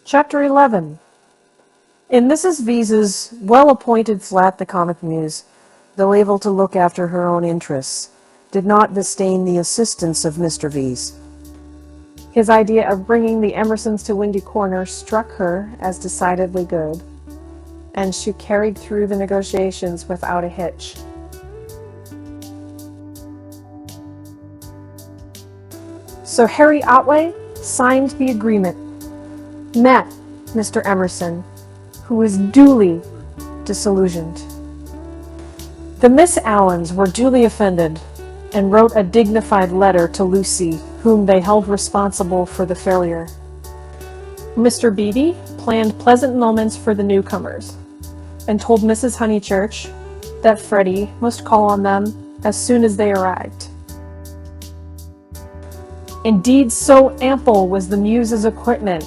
Chapter 11. In Mrs. V's well-appointed flat, the comic muse, though able to look after her own interests, did not disdain the assistance of Mr. V's. His idea of bringing the Emersons to Windy Corner struck her as decidedly good, and she carried through the negotiations without a hitch. So Harry Otway signed the agreement, met Mr. Emerson, who was duly disillusioned. The Miss Allens were duly offended and wrote a dignified letter to Lucy, whom they held responsible for the failure. Mr. Beatty planned pleasant moments for the newcomers and told Mrs. Honeychurch that Freddie must call on them as soon as they arrived. Indeed, so ample was the muse's equipment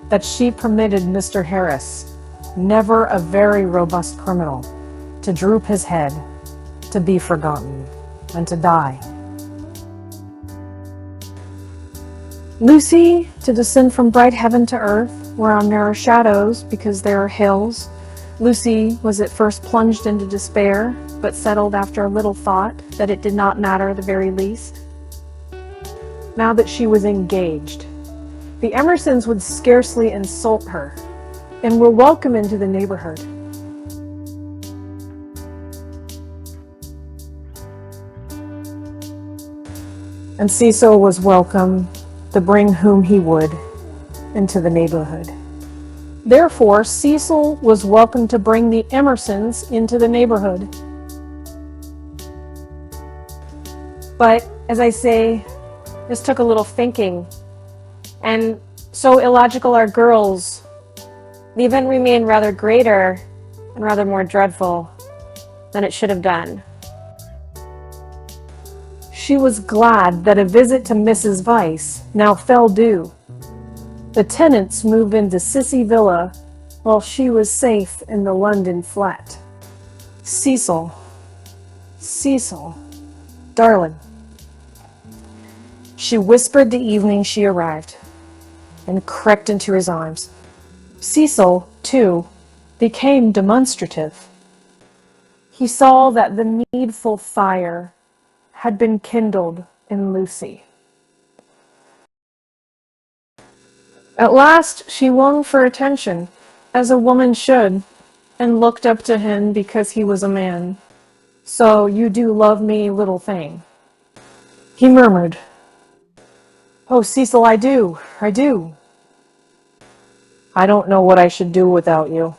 that she permitted Mr. Harris, never a very robust criminal, to droop his head, to be forgotten, and to die. Lucy to descend from bright heaven to earth, where on narrow shadows, because there are hills. Lucy was at first plunged into despair, but settled after a little thought that it did not matter the very least. Now that she was engaged, the Emersons would scarcely insult her, and were welcome into the neighborhood. And Cecil was welcome to bring whom he would into the neighborhood. Therefore, Cecil was welcome to bring the Emersons into the neighborhood. But, as I say, this took a little thinking, and so illogical are girls, the event remained rather greater and rather more dreadful than it should have done. She was glad that a visit to Mrs. Vyse now fell due. The tenants moved into Sissy Villa while she was safe in the London flat. Cecil, darling. She whispered the evening she arrived and crept into his arms. Cecil, too, became demonstrative. He saw that the needful fire had been kindled in Lucy. At last she longed for attention, as a woman should, and looked up to him because he was a man. "So you do love me, little thing?" He murmured, "Oh, Cecil, I do. I don't know what I should do without you."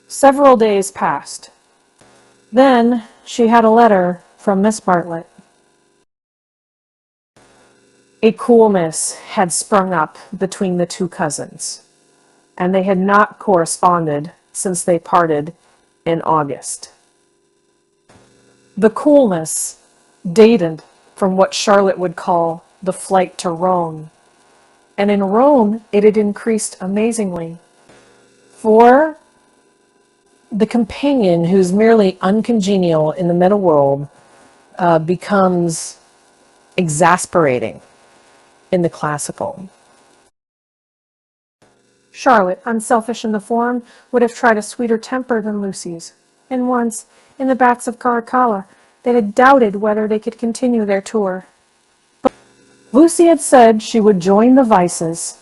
Several days passed. Then she had a letter from Miss Bartlett. A coolness had sprung up between the two cousins, and they had not corresponded since they parted in August. The coolness dated from what Charlotte would call the flight to Rome, and in Rome it had increased amazingly. For the companion who's merely uncongenial in the middle world becomes exasperating in the classical. Charlotte, unselfish in the form, would have tried a sweeter temper than Lucy's, and once, in the baths of Caracalla, they had doubted whether they could continue their tour. But Lucy had said she would join the Vyses.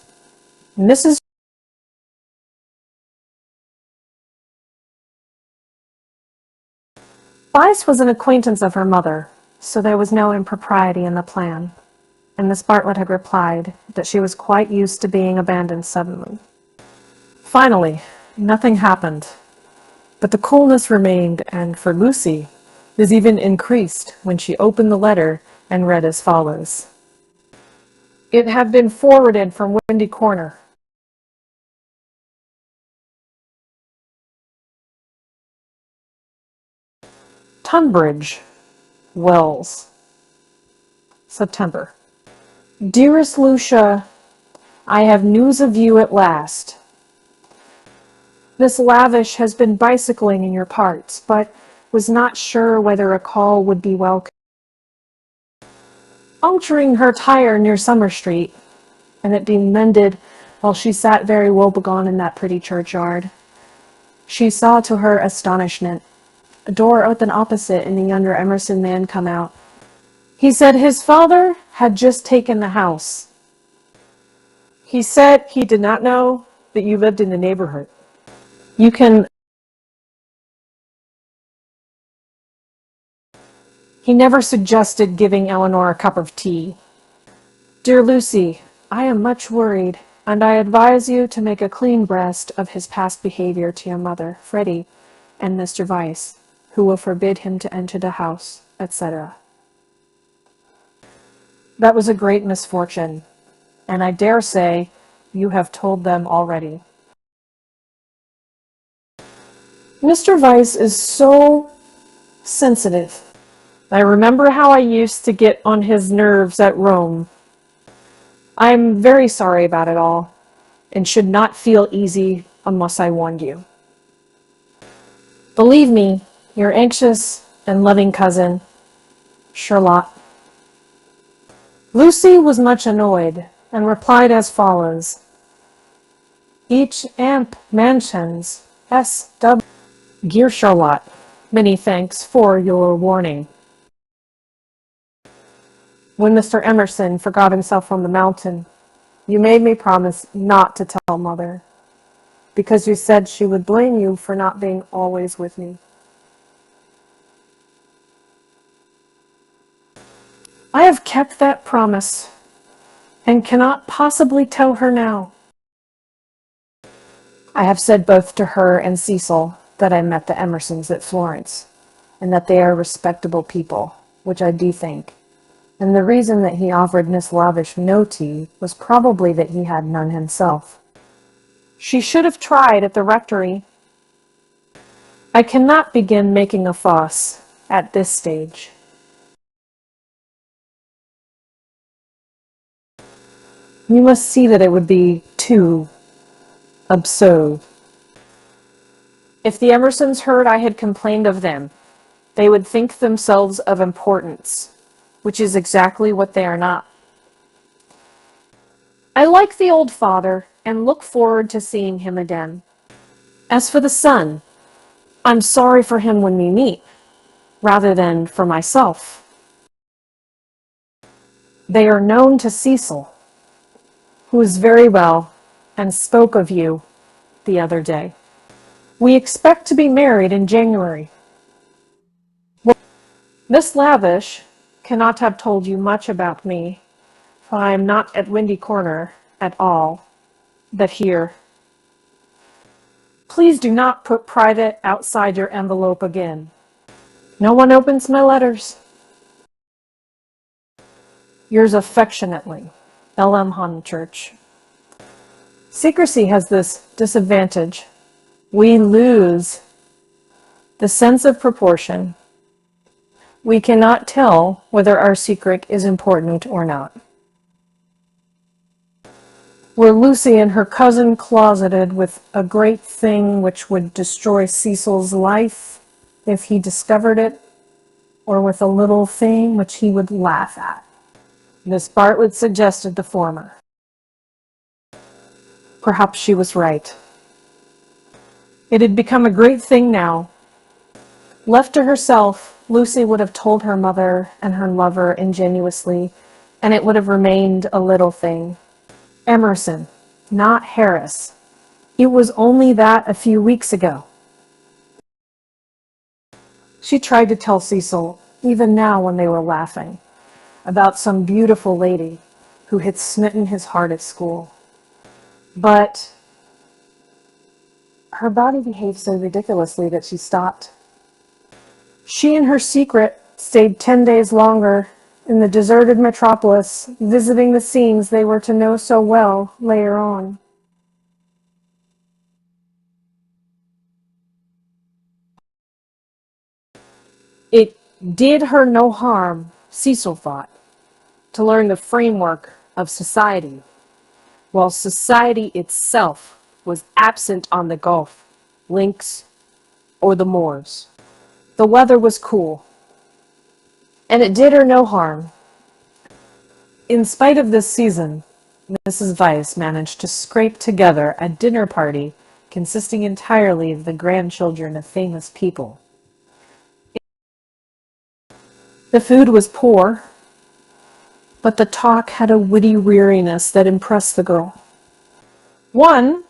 Mrs. Vyse was an acquaintance of her mother, so there was no impropriety in the plan, and Miss Bartlett had replied that she was quite used to being abandoned suddenly. Finally, nothing happened, but the coolness remained, and for Lucy, this even increased when she opened the letter and read as follows. It had been forwarded from Windy Corner. Tunbridge Wells, September. Dearest Lucia, I have news of you at last. Miss Lavish has been bicycling in your parts, but was not sure whether a call would be welcome. Puncturing her tire near Summer Street, and it being mended while she sat very woebegone in that pretty churchyard. She saw, to her astonishment, a door open opposite and a younger Emerson man come out. He said his father had just taken the house. He said he did not know that you lived in the neighborhood. You can... He never suggested giving Eleanor a cup of tea. Dear Lucy, I am much worried, and I advise you to make a clean breast of his past behavior to your mother, Freddie, and Mr. Vyse, who will forbid him to enter the house, etc. That was a great misfortune, and I dare say you have told them already. Mr. Vyse is so sensitive. I remember how I used to get on his nerves at Rome. I'm very sorry about it all, and should not feel easy unless I warned you. Believe me, your anxious and loving cousin, Charlotte. Lucy was much annoyed, and replied as follows. Each amp mansions, S.W. Dear Charlotte, many thanks for your warning. When Mr. Emerson forgot himself on the mountain, you made me promise not to tell Mother, because you said she would blame you for not being always with me. I have kept that promise, and cannot possibly tell her now. I have said both to her and Cecil that I met the Emersons at Florence, and that they are respectable people, which I do think. And the reason that he offered Miss Lavish no tea was probably that he had none himself. She should have tried at the rectory. I cannot begin making a fuss at this stage. You must see that it would be too absurd. If the Emersons heard I had complained of them, they would think themselves of importance, which is exactly what they are not. I like the old father and look forward to seeing him again. As for the son, I'm sorry for him when we meet, rather than for myself. They are known to Cecil, who is very well and spoke of you the other day. We expect to be married in January. Miss Lavish cannot have told you much about me, for I am not at Windy Corner at all, but here. Please do not put private outside your envelope again. No one opens my letters. Yours affectionately, L.M. Honchurch. Secrecy has this disadvantage. We lose the sense of proportion. We cannot tell whether our secret is important or not. Were Lucy and her cousin closeted with a great thing which would destroy Cecil's life if he discovered it, or with a little thing which he would laugh at? Miss Bartlett suggested the former. Perhaps she was right. It had become a great thing now. Left to herself, Lucy would have told her mother and her lover ingenuously, and it would have remained a little thing. Emerson, not Harris. It was only that a few weeks ago. She tried to tell Cecil, even now when they were laughing, about some beautiful lady who had smitten his heart at school. But her body behaved so ridiculously that she stopped. She and her secret stayed 10 days longer in the deserted metropolis, visiting the scenes they were to know so well later on. It did her no harm, Cecil thought, to learn the framework of society, while society itself was absent on the Gulf, links, or the moors. The weather was cool, and it did her no harm. In spite of this season, Mrs. Weiss managed to scrape together a dinner party consisting entirely of the grandchildren of famous people. The food was poor, but the talk had a witty weariness that impressed the girl. One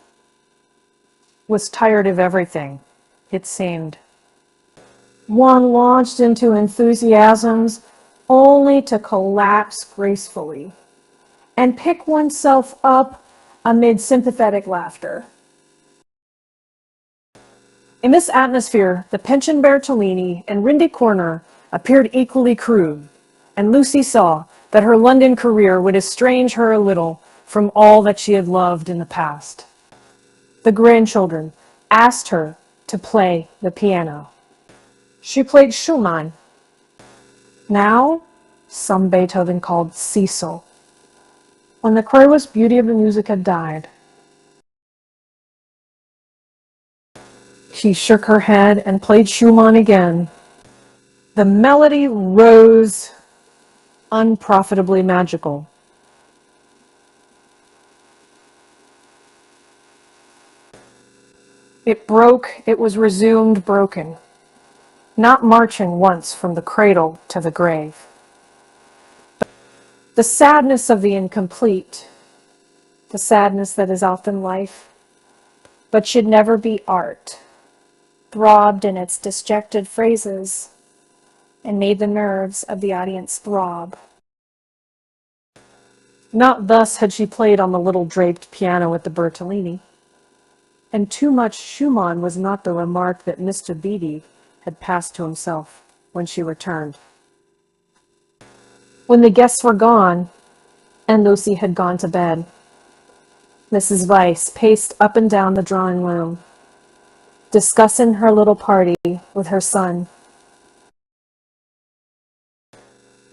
was tired of everything, it seemed. One launched into enthusiasms only to collapse gracefully and pick oneself up amid sympathetic laughter. In this atmosphere, the pension Bertolini and Rindy Corner appeared equally crude, and Lucy saw that her London career would estrange her a little from all that she had loved in the past. The grandchildren asked her to play the piano. She played Schumann, now some Beethoven called Cecil. When the querulous beauty of the music had died, she shook her head and played Schumann again. The melody rose unprofitably magical. It broke, it was resumed broken, not marching once from the cradle to the grave. The sadness of the incomplete, the sadness that is often life, but should never be art, throbbed in its disjected phrases and made the nerves of the audience throb. Not thus had she played on the little draped piano at the Bertolini, and too much Schumann was not the remark that Mr. Beatty had passed to himself when she returned. When the guests were gone, and Lucy had gone to bed, Mrs. Weiss paced up and down the drawing room, discussing her little party with her son.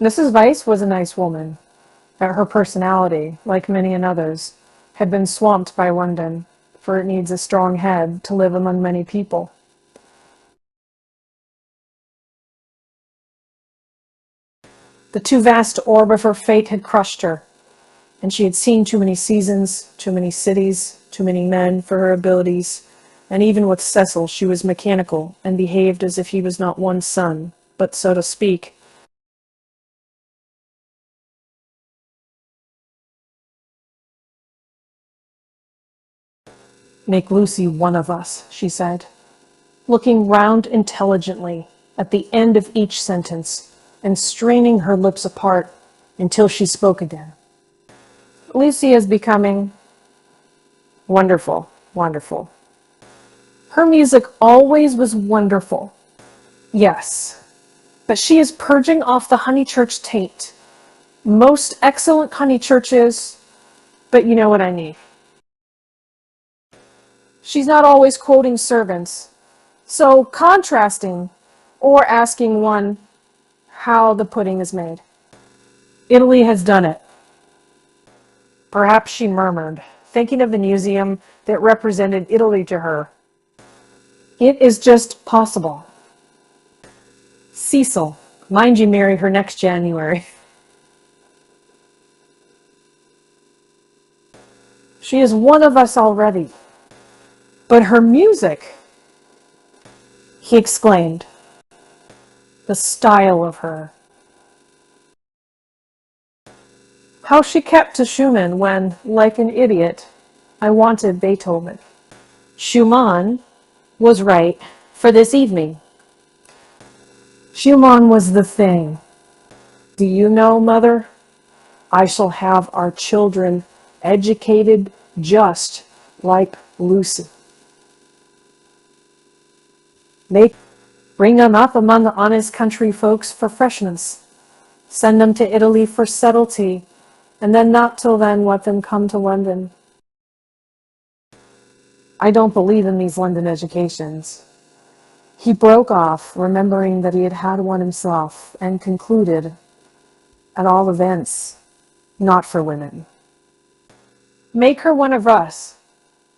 Mrs. Weiss was a nice woman, but her personality, like many another's, had been swamped by London, for it needs a strong head to live among many people. The too vast orb of her fate had crushed her, and she had seen too many seasons, too many cities, too many men for her abilities, and even with Cecil she was mechanical and behaved as if he was not one's son, but, so to speak, "Make Lucy one of us," she said, looking round intelligently at the end of each sentence and straining her lips apart until she spoke again. "Lucy is becoming wonderful, wonderful. Her music always was wonderful. Yes, but she is purging off the Honeychurch taint. Most excellent Honeychurches, but you know what I mean. She's not always quoting servants, so contrasting or asking one how the pudding is made. Italy has done it." Perhaps she murmured, thinking of the museum that represented Italy to her. "It is just possible. Cecil, mind you marry her next January. She is one of us already. But her music," he exclaimed, "the style of her. How she kept to Schumann when, like an idiot, I wanted Beethoven. Schumann was right for this evening. Schumann was the thing. Do you know, Mother, I shall have our children educated just like Lucy. They bring them up among the honest country folks for freshness, send them to Italy for subtlety, and then not till then let them come to London. I don't believe in these London educations." He broke off, remembering that he had had one himself, and concluded, "At all events, not for women." "Make her one of us,"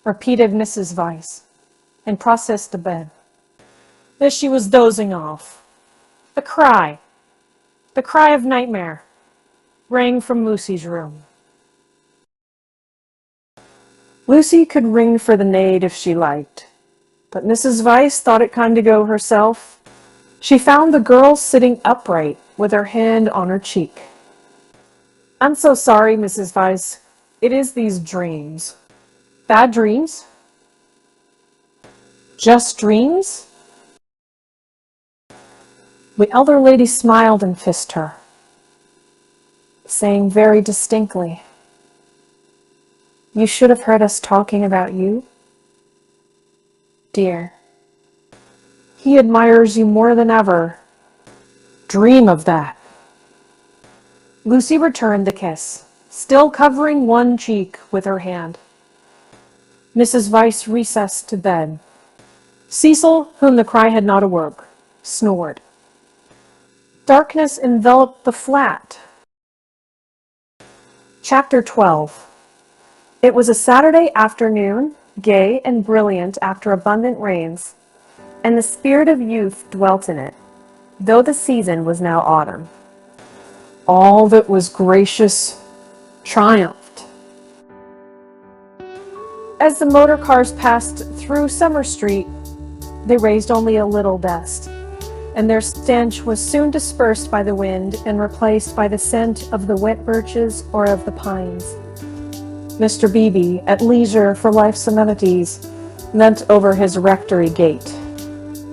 repeated Mrs. Weiss, and processed to bed. As she was dozing off, the cry of nightmare, rang from Lucy's room. Lucy could ring for the maid if she liked, but Mrs. Weiss thought it kind to go herself. She found the girl sitting upright with her hand on her cheek. "I'm so sorry, Mrs. Weiss. It is these dreams." "Bad dreams?" "Just dreams?" The elder lady smiled and kissed her, saying very distinctly, "You should have heard us talking about you, dear. He admires you more than ever. Dream of that." Lucy returned the kiss, still covering one cheek with her hand. Mrs. Weiss recessed to bed. Cecil, whom the cry had not awoke, snored. Darkness enveloped the flat. Chapter 12. It was a Saturday afternoon, gay and brilliant after abundant rains, and the spirit of youth dwelt in it, though the season was now autumn. All that was gracious triumphed. As the motor cars passed through Summer Street, they raised only a little dust, and their stench was soon dispersed by the wind and replaced by the scent of the wet birches or of the pines. Mr. Beebe, at leisure for life's amenities, leant over his rectory gate.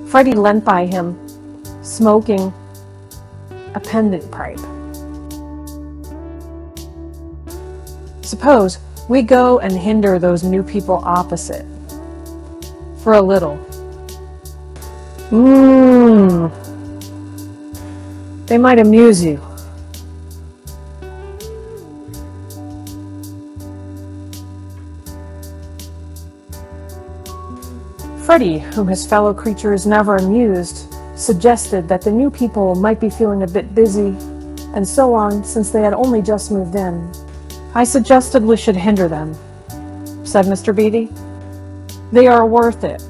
Freddie leant by him, smoking a pendant pipe. "Suppose we go and hinder those new people opposite. For a little. They might amuse you." Freddie, whom his fellow creatures never amused, suggested that the new people might be feeling a bit busy, and so on, since they had only just moved in. "I suggested we should hinder them," said Mr. Beatty. "They are worth it."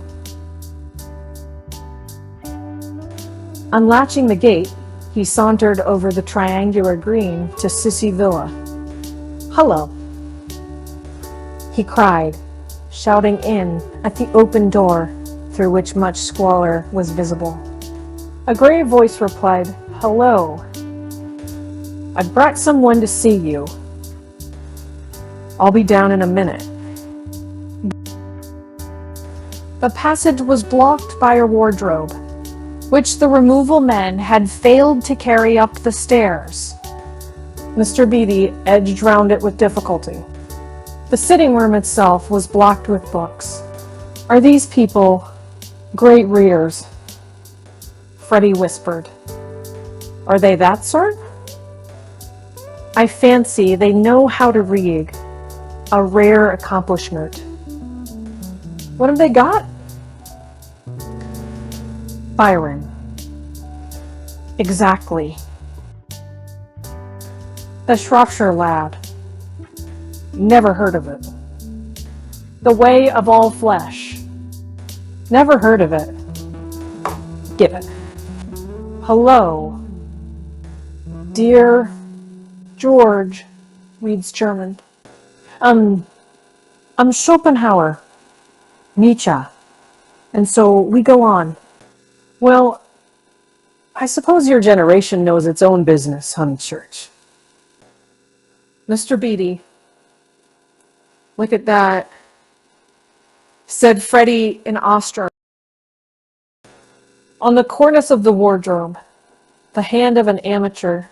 Unlatching the gate, he sauntered over the triangular green to Sissy Villa. "Hullo," he cried, shouting in at the open door through which much squalor was visible. A grave voice replied, "Hello. I've brought someone to see you. I'll be down in a minute." The passage was blocked by a wardrobe, which the removal men had failed to carry up the stairs. Mr. Beatty edged round it with difficulty. The sitting room itself was blocked with books. "Are these people great readers?" Freddie whispered. "Are they that sort?" "I fancy they know how to read. A rare accomplishment." "What have they got?" "Byron." "Exactly." "The Shropshire Lad." "Never heard of it." "The Way of All Flesh." "Never heard of it." "Give it." "Hello. Dear George reads German. Schopenhauer, Nietzsche." And so we go on. "Well, I suppose your generation knows its own business, Honeychurch." Mr. Beatty, "Look at that," said Freddie in awestruck. On the cornice of the wardrobe, the hand of an amateur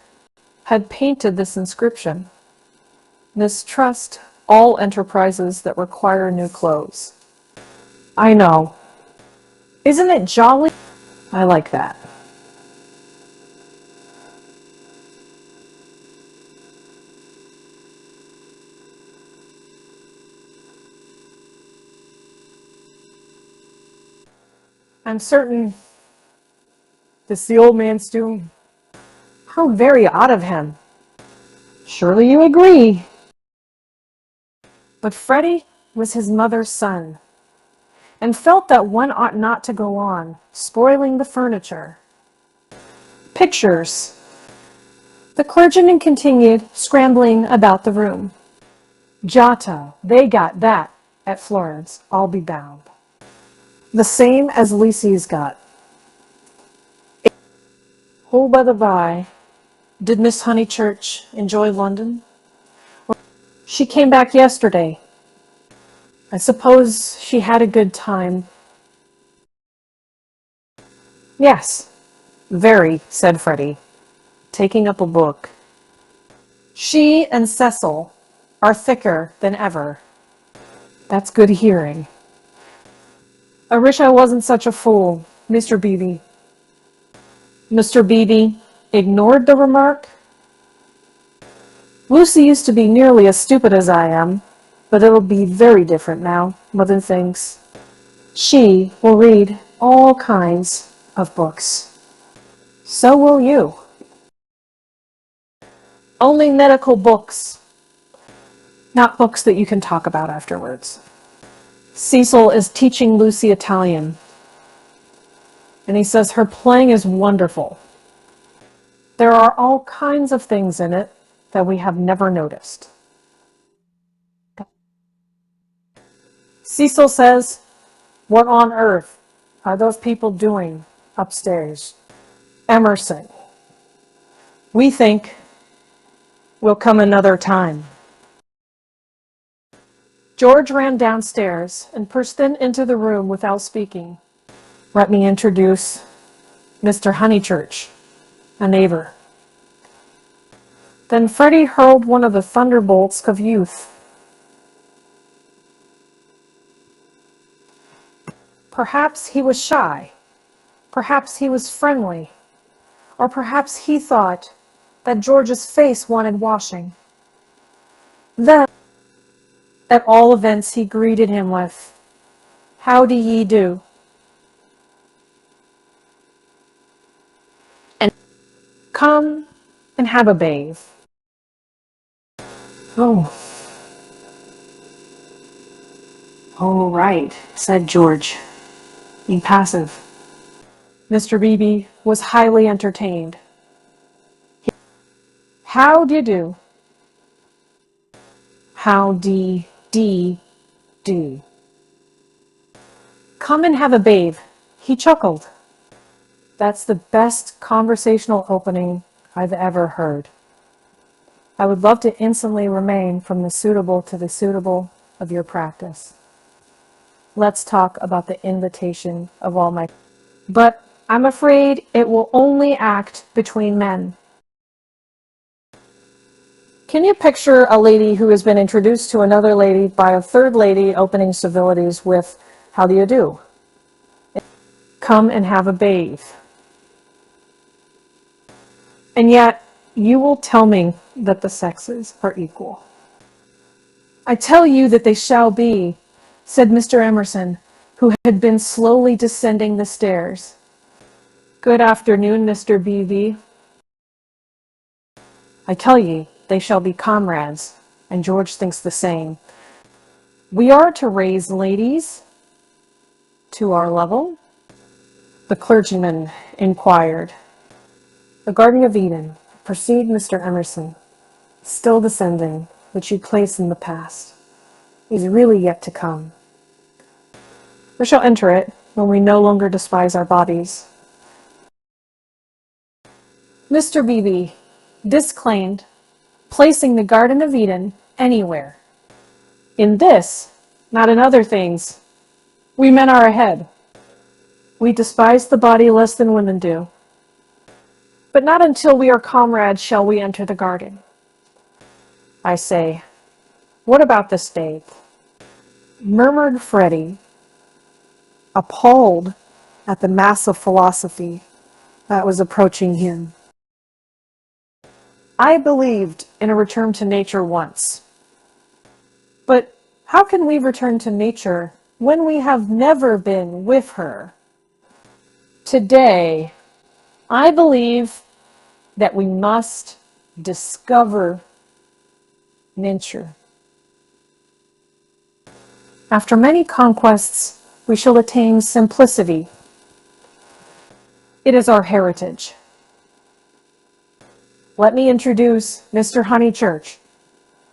had painted this inscription: "Mistrust all enterprises that require new clothes." "I know. Isn't it jolly?" "I like that." "I'm certain this the old man's doing." "How very odd of him." "Surely you agree." But Freddie was his mother's son, and felt that one ought not to go on spoiling the furniture. "Pictures." The clergyman continued scrambling about the room. "Giotto, they got that. at Florence, I'll be bound. The same as Lucy's got. Oh, by the by, did Miss Honeychurch enjoy London? She came back yesterday. I suppose she had a good time. Yes, very, said Freddie, taking up a book. She and Cecil are thicker than ever. That's good hearing. I wish I wasn't such a fool, Mr. Beebe. Mr. Beebe ignored the remark. Lucy used to be nearly as stupid as I am, but it'll be very different now, Mother thinks. She will read all kinds of books. So will you. Only medical books, not books that you can talk about afterwards. Cecil is teaching Lucy Italian, and he says her playing is wonderful. There are all kinds of things in it that we have never noticed. Cecil says, what on earth are those people doing upstairs? Emerson. We think will come another time. George ran downstairs and pushed into the room without speaking. Let me introduce Mr. Honeychurch, a neighbor. Then Freddie hurled one of the thunderbolts of youth. Perhaps he was shy, perhaps he was friendly, or perhaps he thought that George's face wanted washing. Then, at all events, he greeted him with, "How do ye do?" And come and have a bathe. Oh. All right, said George, impassive. Mr. Beebe was highly entertained. How do you do? How do? Come and have a bathe. He chuckled. That's the best conversational opening I've ever heard. I would love to instantly remain from the suitable to the suitable of your practice. Let's talk about the invitation of all my... But I'm afraid it will only act between men. Can you picture a lady who has been introduced to another lady by a third lady opening civilities with, "How do you do? Come and have a bathe." And yet, you will tell me that the sexes are equal. I tell you that they shall be, said Mr. Emerson, who had been slowly descending the stairs. Good afternoon, Mr. Beebe. I tell ye, they shall be comrades, and George thinks the same. We are to raise ladies to our level? The clergyman inquired. The Garden of Eden, pursued Mr. Emerson, still descending, which you place in the past, is really yet to come. We shall enter it when we no longer despise our bodies. Mr. Beebe disclaimed placing the Garden of Eden anywhere. In this, not in other things, we men are ahead. We despise the body less than women do. But not until we are comrades shall we enter the garden. I say, what about this bathe? Murmured Freddie, appalled at the mass of philosophy that was approaching him. I believed in a return to nature once. But how can we return to nature when we have never been with her? Today, I believe that we must discover nature. After many conquests, we shall attain simplicity. It is our heritage. Let me introduce Mr. Honeychurch,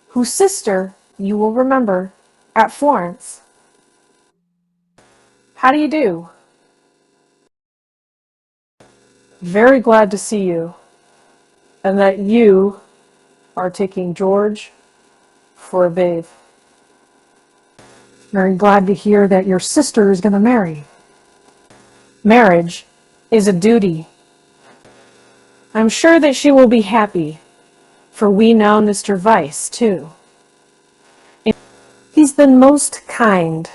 whose sister, you will remember, at Florence, How do you do? Very glad to see you, and that you are taking George for a bathe. Very glad to hear that your sister is going to marry. Marriage is a duty. I'm sure that she will be happy, for we know Mr. Weiss, too. He's been most kind.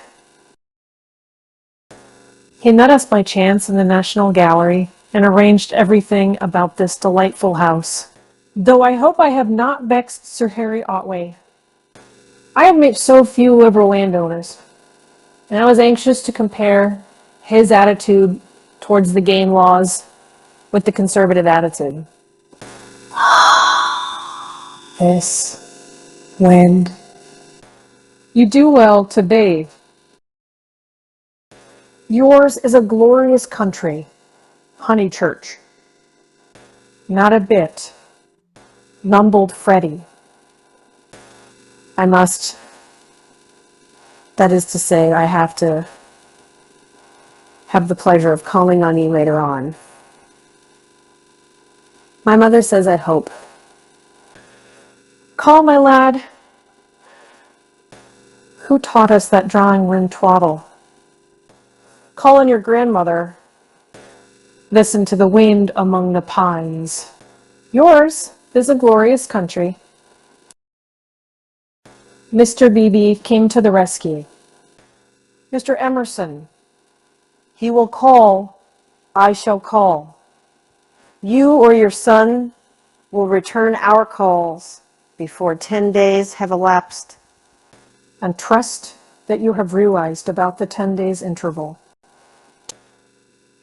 He met us by chance in the National Gallery and arranged everything about this delightful house. Though I hope I have not vexed Sir Harry Otway. I have met so few liberal landowners, and I was anxious to compare his attitude towards the game laws with the conservative attitude. This wind. You do well to bathe. Yours is a glorious country, Honeychurch. Not a bit, mumbled Freddie. I must, that is to say, I have to have the pleasure of calling on you later on. My mother says I hope. Call, my lad. Who taught us that drawing room twaddle? Call on your grandmother. Listen to the wind among the pines. Yours is a glorious country. Mr. Beebe came to the rescue. Mr. Emerson, he will call, I shall call. You or your son will return our calls before 10 days have elapsed. And trust that you have realized about the 10 days interval.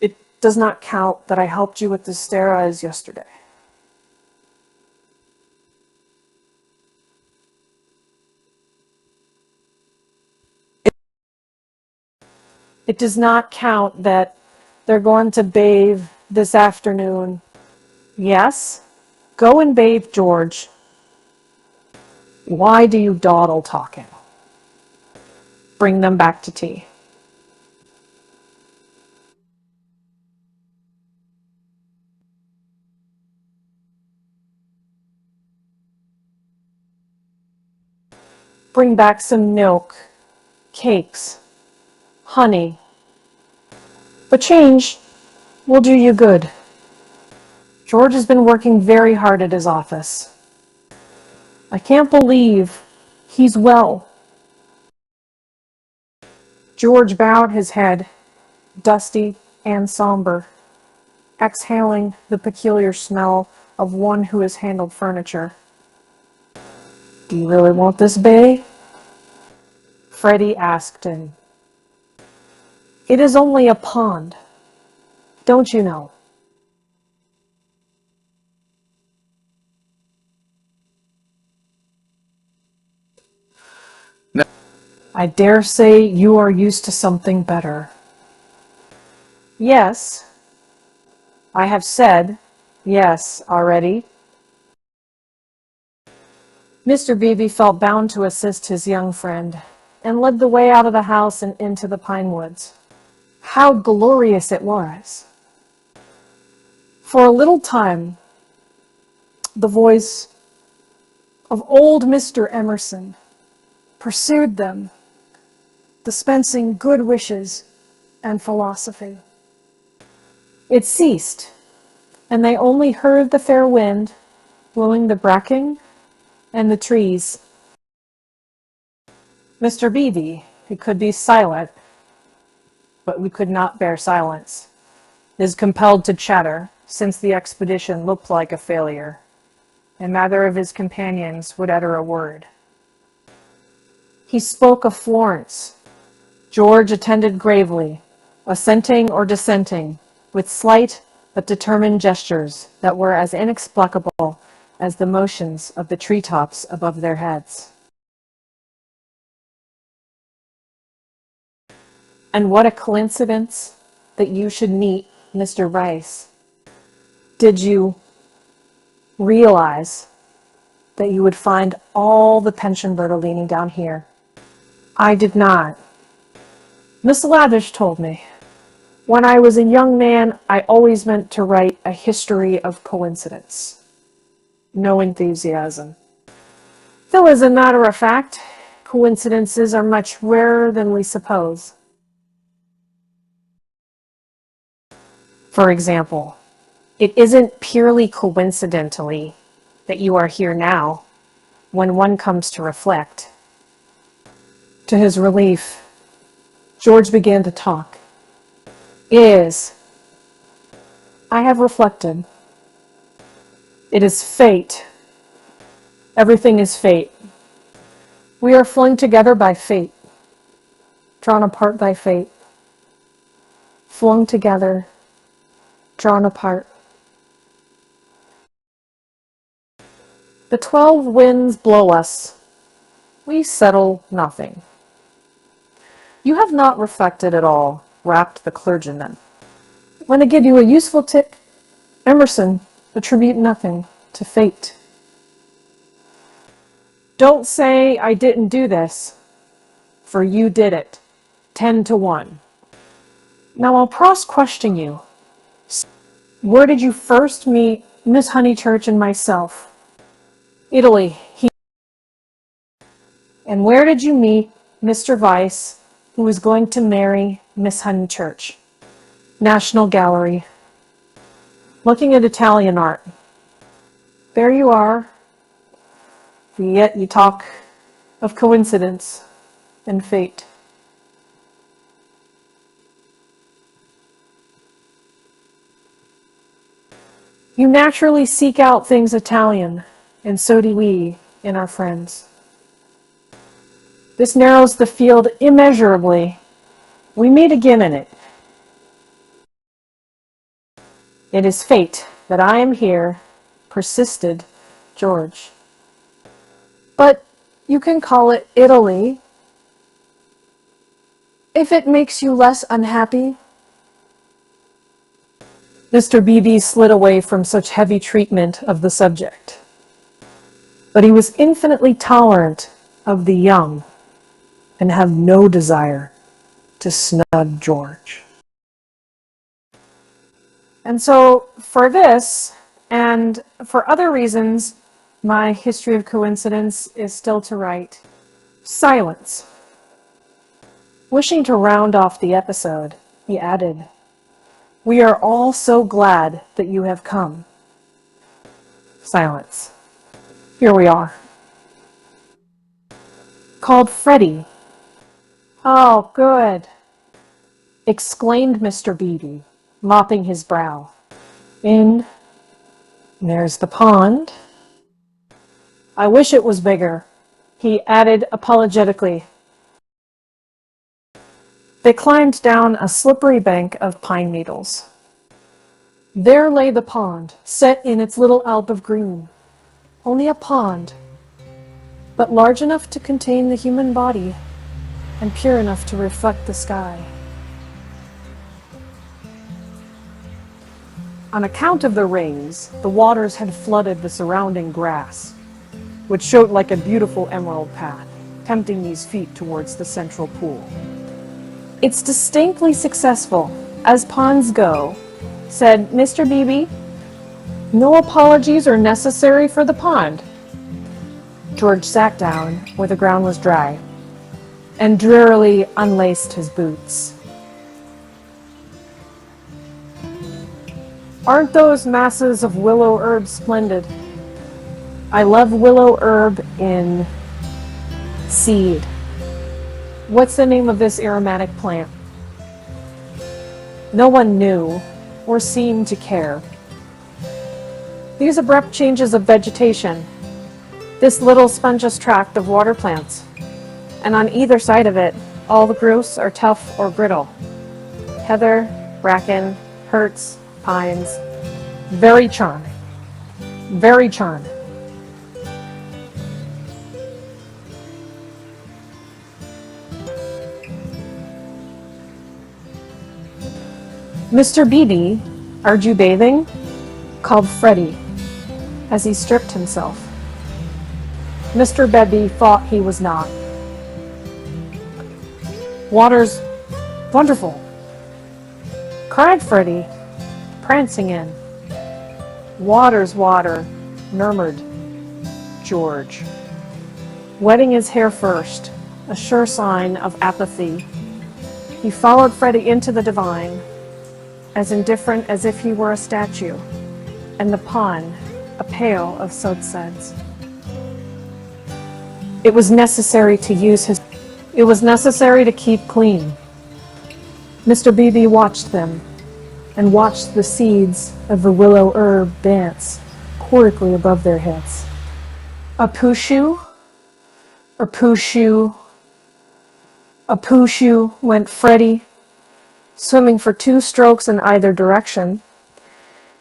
It does not count that I helped you with the steroids yesterday. It does not count that they're going to bathe this afternoon. Yes, go and bathe, George. Why do you dawdle talking? Bring them back to tea. Bring back some milk, cakes, honey. But change will do you good. George has been working very hard at his office. I can't believe he's well. George bowed his head, dusty and somber, exhaling the peculiar smell of one who has handled furniture. Do you really want this bay? Freddie asked him. It is only a pond, don't you know? No. I dare say you are used to something better. Yes, I have said yes already. Mr. Beebe felt bound to assist his young friend, and led the way out of the house and into the pine woods. How glorious it was! For a little time, the voice of old Mr. Emerson pursued them, dispensing good wishes and philosophy. It ceased, and they only heard the fair wind blowing the bracken and the trees. Mr. Beebe, who could be silent, but we could not bear silence, is compelled to chatter, since the expedition looked like a failure, and neither of his companions would utter a word. He spoke of Florence. George attended gravely, assenting or dissenting, with slight but determined gestures that were as inexplicable as the motions of the treetops above their heads. And what a coincidence that you should meet Mr. Weiss. Did you realize that you would find all the pension Bertolini down here? I did not. Miss Lavish told me, when I was a young man, I always meant to write a history of coincidence. No enthusiasm. Though, as a matter of fact, coincidences are much rarer than we suppose. For example, it isn't purely coincidentally that you are here now when one comes to reflect. To his relief, George began to talk. It is. I have reflected. It is fate. Everything is fate. We are flung together by fate, drawn apart by fate. Flung together, drawn apart. The 12 winds blow us. We settle nothing. You have not reflected at all, rapped the clergyman. When I give you a useful tip, Emerson, attribute nothing to fate. Don't say I didn't do this, for you did it, 10-1. Now I'll cross-question you. Where did you first meet Miss Honeychurch and myself? Italy. And where did you meet Mr. Weiss, who was going to marry Miss Honeychurch? National Gallery. Looking at Italian art. There you are. Yet you talk of coincidence and fate. You naturally seek out things Italian, and so do we in our friends. This narrows the field immeasurably. We meet again in it. It is fate that I am here, persisted George. But you can call it Italy, if it makes you less unhappy. Mr. Beebe slid away from such heavy treatment of the subject. But he was infinitely tolerant of the young and had no desire to snub George. And so for this, and for other reasons, my history of coincidence is still to write. Silence. Wishing to round off the episode, he added, "We are all so glad that you have come." Silence. Here we are. Called Freddie. Oh, good, exclaimed Mr. Beebe, mopping his brow. There's the pond. I wish it was bigger, he added apologetically. They climbed down a slippery bank of pine needles. There lay the pond, set in its little alp of green. Only a pond, but large enough to contain the human body and pure enough to reflect the sky. On account of the rains, the waters had flooded the surrounding grass, which showed like a beautiful emerald path, tempting these feet towards the central pool. It's distinctly successful, as ponds go, said Mr. Beebe. No apologies are necessary for the pond. George sat down where the ground was dry and drearily unlaced his boots. Aren't those masses of willow herb splendid? I love willow herb in seed. What's the name of this aromatic plant? No one knew or seemed to care. These abrupt changes of vegetation, this little spongeous tract of water plants, and on either side of it, all the growths are tough or brittle. Heather, bracken, hurts, pines. Very charming. Very charming. Mr. Beebe, are you bathing? Called Freddie as he stripped himself. Mr. Beebe thought he was not. Water's Wonderful, cried Freddie, prancing in. Water's water, murmured George, wetting his hair first, a sure sign of apathy. He followed Freddie into the divine, as indifferent as if he were a statue, and the pond a pail of soapsuds. It was necessary to keep clean. Mr. Beebe watched them, and watched the seeds of the willow herb dance chordically above their heads. A pooshu, a pooshu, a pooshu, went Freddie, swimming for 2 strokes in either direction,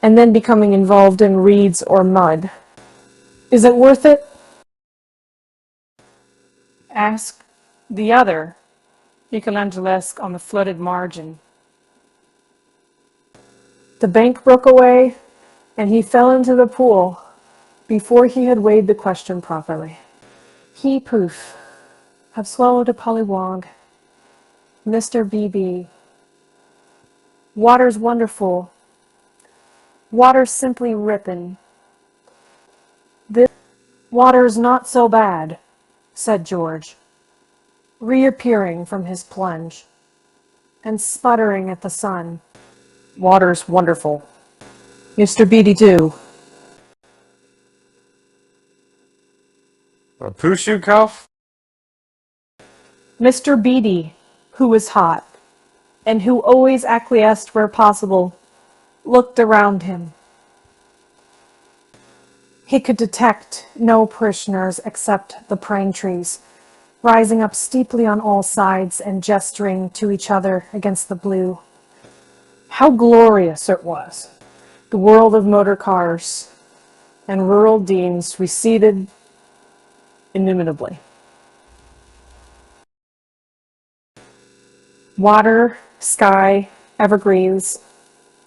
and then becoming involved in reeds or mud. Is it worth it? Asked the other, Michelangelesque on the flooded margin. The bank broke away, and he fell into the pool before he had weighed the question properly. He, poof, have swallowed a pollywog. Mr. Beebe. Water's wonderful. Water's simply rippin'. This water's not so bad, said George, reappearing from his plunge, and sputtering at the sun. Water's wonderful. Mr. Beatty too. A Pushu Cuff? Mr. Beatty, who was hot, and who always acquiesced where possible, looked around him. He could detect no parishioners except the pine trees, rising up steeply on all sides and gesturing to each other against the blue. How glorious it was! The world of motor cars and rural deans receded inimitably. Water, sky, evergreens,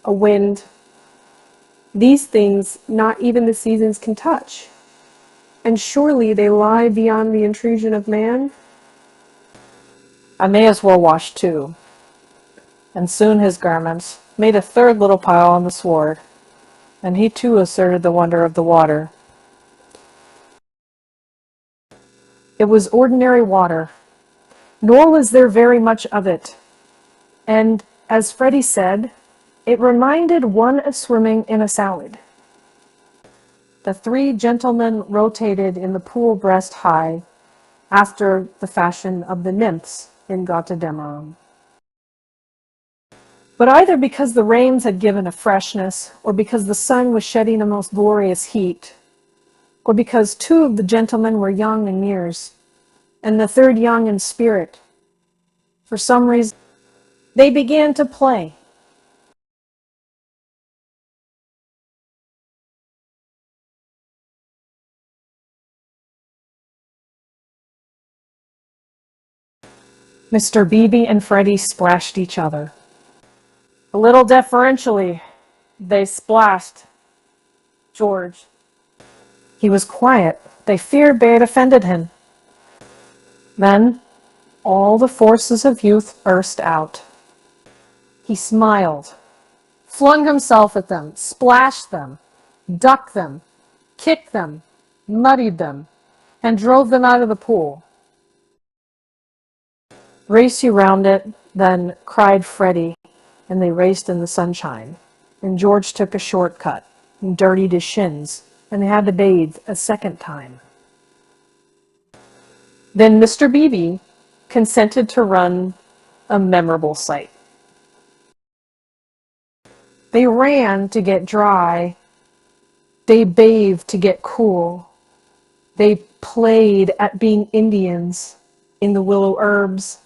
a wind, these things not even the seasons can touch. And surely they lie beyond the intrusion of man? I may as well wash too. And soon his garments made a 3rd little pile on the sward, and he too asserted the wonder of the water. It was ordinary water, nor was there very much of it, and, as Freddie said, it reminded one of swimming in a salad. The 3 gentlemen rotated in the pool breast high, after the fashion of the nymphs in Götterdämmerung. But either because the rains had given a freshness, or because the sun was shedding a most glorious heat, or because 2 of the gentlemen were young in years, and the 3rd young in spirit, for some reason, they began to play. Mr. Beebe and Freddie splashed each other. A little deferentially, they splashed George. He was quiet. They feared they had offended him. Then all the forces of youth burst out. He smiled, flung himself at them, splashed them, ducked them, kicked them, muddied them, and drove them out of the pool. Race you round it, then, cried Freddie, and they raced in the sunshine. And George took a shortcut and dirtied his shins, and they had to bathe a 2nd time. Then Mr. Beebe consented to run a memorable sight. They ran to get dry. They bathed to get cool. They played at being Indians in the willow herbs,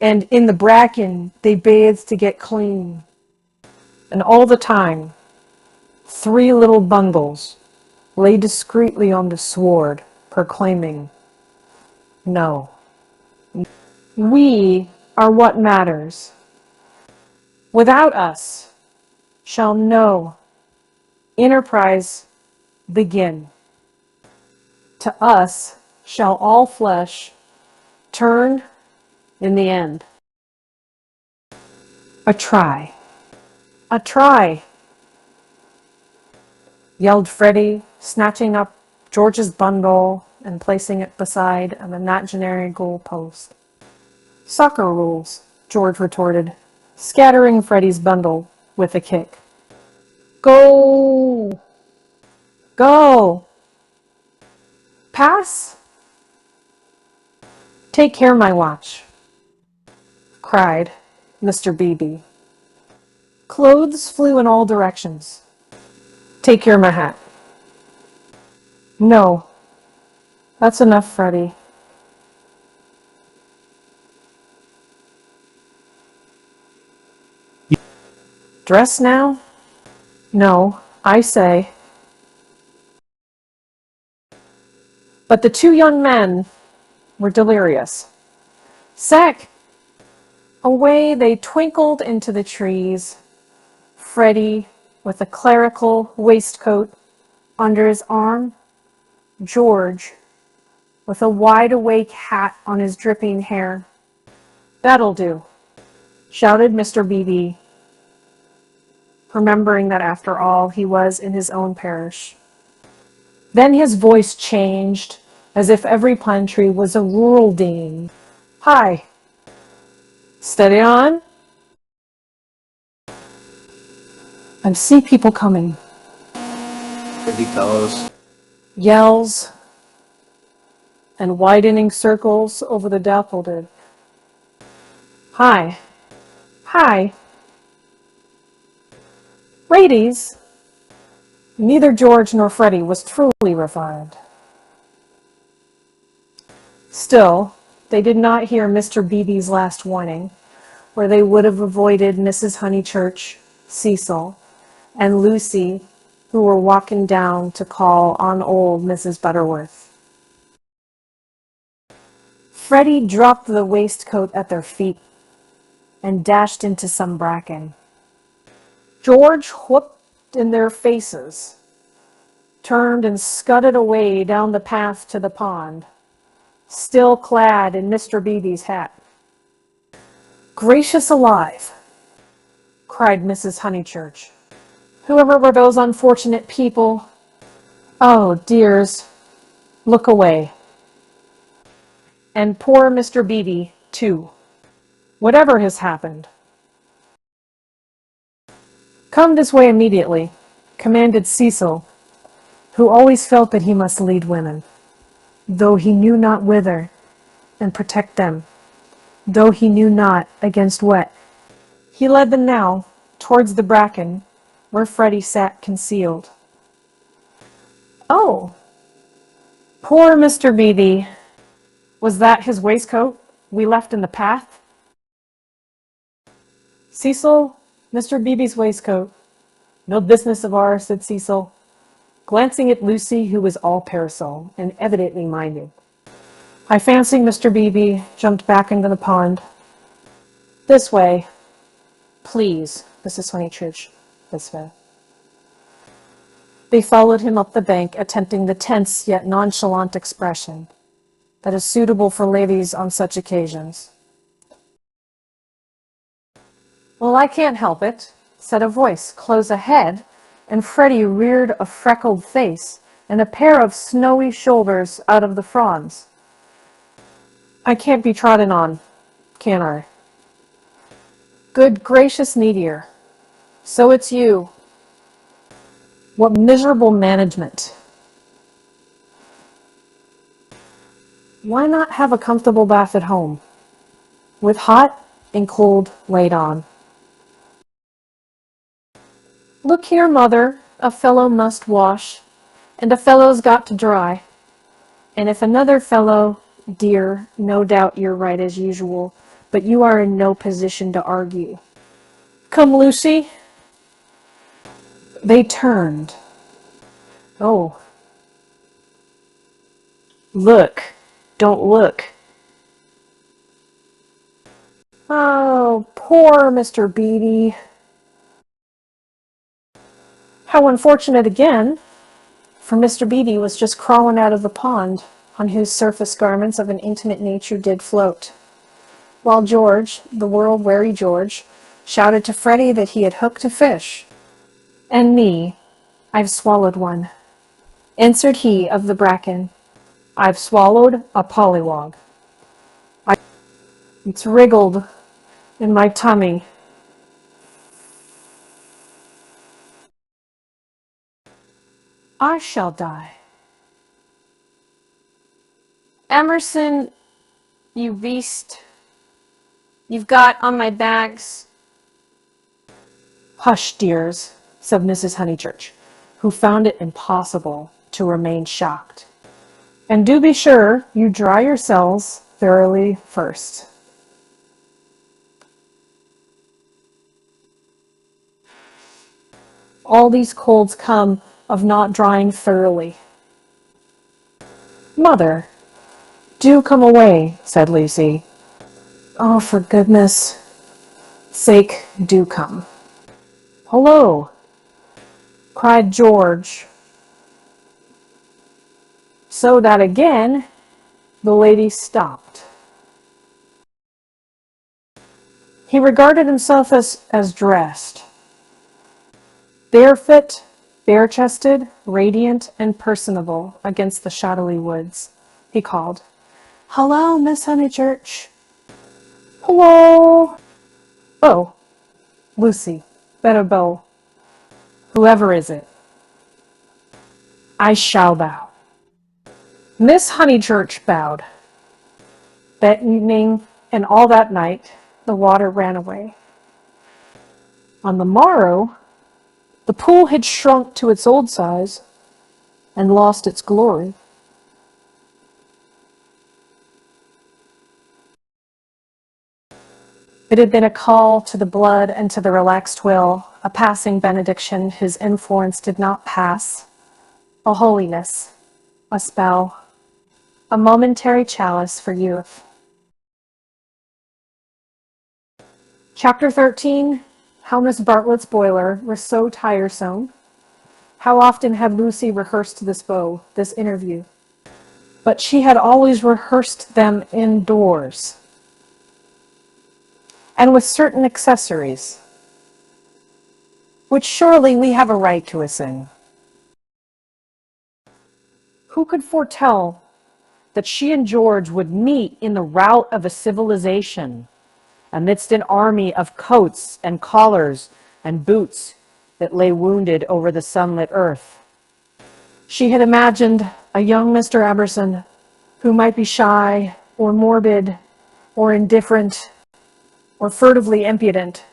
and in the bracken they bathed to get clean. And all the time, 3 little bundles lay discreetly on the sward, proclaiming, "No, we are what matters. Without us shall no enterprise begin. To us shall all flesh turn in the end." A try. A try, yelled Freddie, snatching up George's bundle and placing it beside an imaginary goal post. Soccer rules, George retorted, scattering Freddie's bundle with a kick. Go! Go! Pass? Take care, my watch, cried Mr. Beebe. Clothes flew in all directions. Take care, my hat. No, that's enough, Freddie. Dress now? No, I say. But the two young men were delirious. Sack! Away they twinkled into the trees, Freddie with a clerical waistcoat under his arm, George with a wide-awake hat on his dripping hair. That'll do, shouted Mr. Beebe, remembering that after all he was in his own parish. Then his voice changed, as if every pine tree was a rural dean. Hi. Steady on. I see people coming. Pretty fellows. Yells and widening circles over the daffodil. Hi. Hi. Ladies. Neither George nor Freddie was truly refined. Still, they did not hear Mr. Beebe's last warning, where they would have avoided Mrs. Honeychurch, Cecil, and Lucy, who were walking down to call on old Mrs. Butterworth. Freddie dropped the waistcoat at their feet and dashed into some bracken. George whooped in their faces, turned and scudded away down the path to the pond, still clad in Mr. Beebe's hat. Gracious alive, cried Mrs. Honeychurch. Whoever were those unfortunate people? Oh, dears, look away. And poor Mr. Beebe, too, whatever has happened. Come this way immediately, commanded Cecil, who always felt that he must lead women, though he knew not whither, and protect them, though he knew not against what. He led them now towards the bracken, where Freddie sat concealed. Oh, poor Mr. Beebe. Was that his waistcoat we left in the path? Cecil, Mr. Beebe's waistcoat. No business of ours, said Cecil, glancing at Lucy, who was all parasol and evidently minded. I fancy Mr. Beebe jumped back into the pond. This way. Please, Mrs. Honeychurch, this way. They followed him up the bank, attempting the tense yet nonchalant expression that is suitable for ladies on such occasions. Well, I can't help it, said a voice close ahead, and Freddie reared a freckled face and a pair of snowy shoulders out of the fronds. I can't be trodden on, can I? Good gracious, Needier. So it's you. What miserable management. Why not have a comfortable bath at home, with hot and cold laid on? Look here, mother, a fellow must wash, and a fellow's got to dry. And if another fellow, dear, no doubt you're right as usual, but you are in no position to argue. Come, Lucy. They turned. Oh. Look. Don't look. Oh, poor Mr. Beebe. How unfortunate again, for Mr. Beebe was just crawling out of the pond, on whose surface garments of an intimate nature did float, while George, the world-weary George, shouted to Freddie that he had hooked a fish. "And me, I've swallowed one," answered he of the bracken. "I've swallowed a pollywog. It's wriggled in my tummy. I shall die." "Emerson, you beast, you've got on my bags." "Hush, dears," said Mrs. Honeychurch, who found it impossible to remain shocked. "And do be sure you dry yourselves thoroughly first." All these colds come of not drying thoroughly. "Mother, do come away," said Lucy. "Oh, for goodness sake, do come." "Hello!" cried George, so that again the lady stopped. He regarded himself as dressed. Barefoot, bare-chested, radiant, and personable against the shadowy woods, he called, "Hello, Miss Honeychurch." "Hello." "Oh, Lucy, Bennabelle, whoever is it, I shall bow." Miss Honeychurch bowed. That evening and all that night, the water ran away. On the morrow, the pool had shrunk to its old size and lost its glory. It had been a call to the blood and to the relaxed will, a passing benediction whose influence did not pass, a holiness, a spell, a momentary chalice for youth. Chapter 13, how Miss Bartlett's boiler was so tiresome. How often had Lucy rehearsed this this interview? But she had always rehearsed them indoors, and with certain accessories, which surely we have a right to assume. Who could foretell that she and George would meet in the rout of a civilization, amidst an army of coats and collars and boots that lay wounded over the sunlit earth? She had imagined a young Mr. Emerson who might be shy or morbid or indifferent or furtively impudent.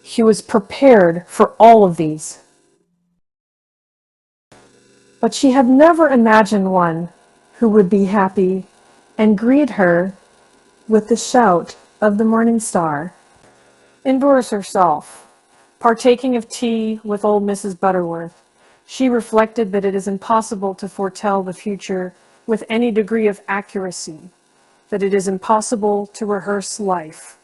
He was prepared for all of these. But she had never imagined one who would be happy and greet her with the shout of the morning star. Indoors herself, partaking of tea with old Mrs. Butterworth, she reflected that it is impossible to foretell the future with any degree of accuracy, that it is impossible to rehearse life.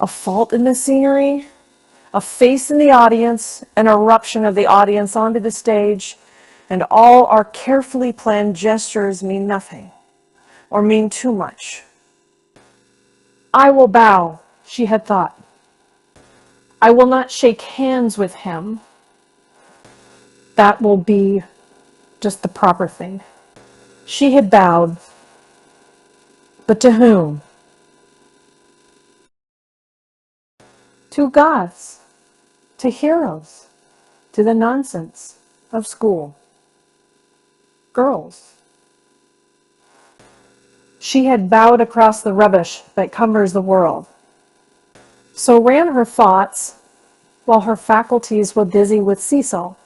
A fault in the scenery, a face in the audience, an eruption of the audience onto the stage, and all our carefully planned gestures mean nothing, or mean too much. "I will bow," she had thought. "I will not shake hands with him. That will be just the proper thing." She had bowed, but to whom? To gods, to heroes, to the nonsense of school. Girls. She had bowed across the rubbish that covers the world. So ran her thoughts while her faculties were busy with Cecil.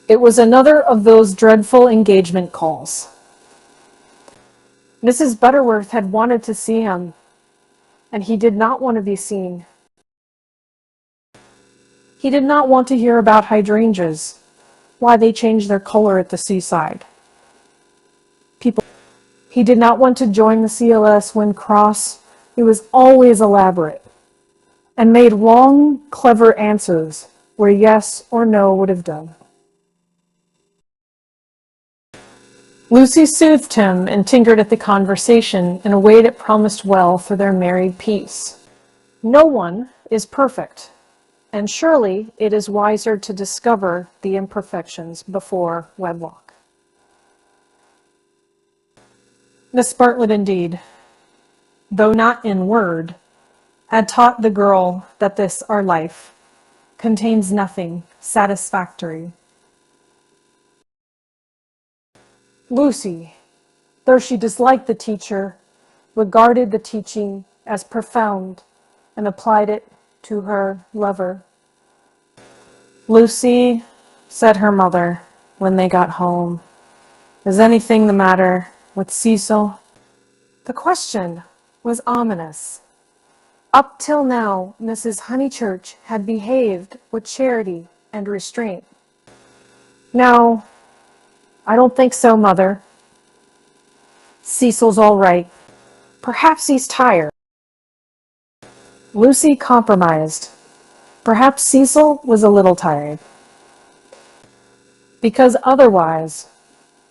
It was another of those dreadful engagement calls. Mrs. Butterworth had wanted to see him, and he did not want to be seen. He did not want to hear about hydrangeas, why they change their color at the seaside. He did not want to join the CLS when cross. He was always elaborate and made long, clever answers where yes or no would have done. Lucy soothed him and tinkered at the conversation in a way that promised well for their married peace. No one is perfect, and surely it is wiser to discover the imperfections before wedlock. Miss Bartlett, indeed, though not in word, had taught the girl that this, our life, contains nothing satisfactory. Lucy, though she disliked the teacher, regarded the teaching as profound and applied it to her lover. "Lucy," said her mother when they got home, "is anything the matter with Cecil?" The question was ominous. Up till now, Mrs. Honeychurch had behaved with charity and restraint. "No, I don't think so, Mother. Cecil's all right. Perhaps he's tired." Lucy compromised. Perhaps Cecil was a little tired. Because otherwise,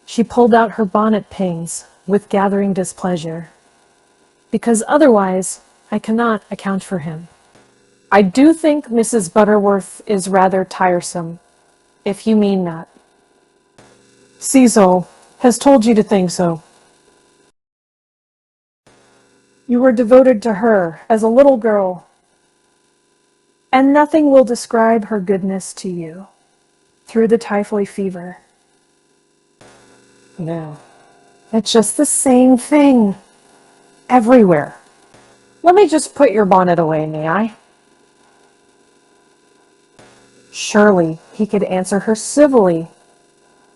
she pulled out her bonnet pins with gathering displeasure. Because otherwise, I cannot account for him. I do think Mrs. Butterworth is rather tiresome, if you mean that. Cecil has told you to think so. You were devoted to her as a little girl, and nothing will describe her goodness to you through the typhoid fever. No, it's just the same thing everywhere. Let me just put your bonnet away, may I? Surely he could answer her civilly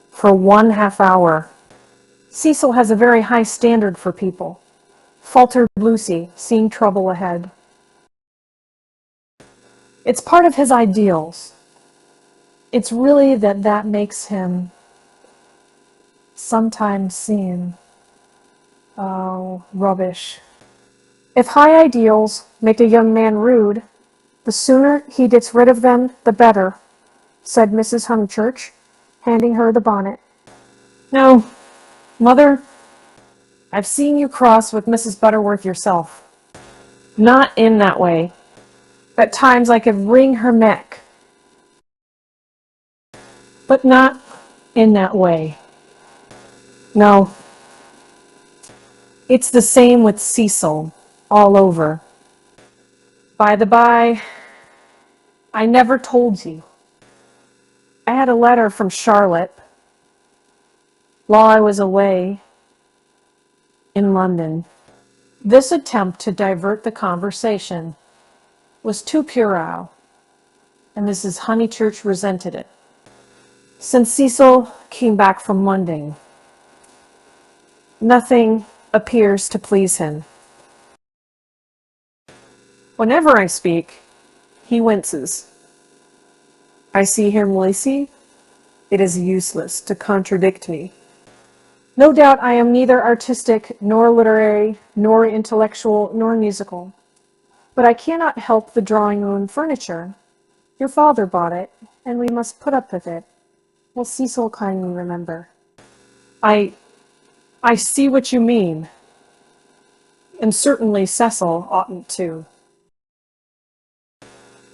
for 1/2 hour. Cecil has a very high standard for people, faltered Lucy, seeing trouble ahead. It's part of his ideals. It's really that makes him sometimes seem, rubbish. If high ideals make a young man rude, the sooner he gets rid of them, the better, said Mrs. Honeychurch, handing her the bonnet. No, Mother, I've seen you cross with Mrs. Butterworth yourself. Not in that way. At times I could wring her neck. But not in that way. No. It's the same with Cecil, all over. By the by, I never told you. I had a letter from Charlotte while I was away in London. This attempt to divert the conversation was too puerile, and Mrs. Honeychurch resented it. Since Cecil came back from London, nothing appears to please him. Whenever I speak, he winces. I see him, Lucy. It is useless to contradict me. No doubt I am neither artistic, nor literary, nor intellectual, nor musical. But I cannot help the drawing-room furniture. Your father bought it, and we must put up with it. Will Cecil kindly remember? I see what you mean. And certainly Cecil oughtn't to.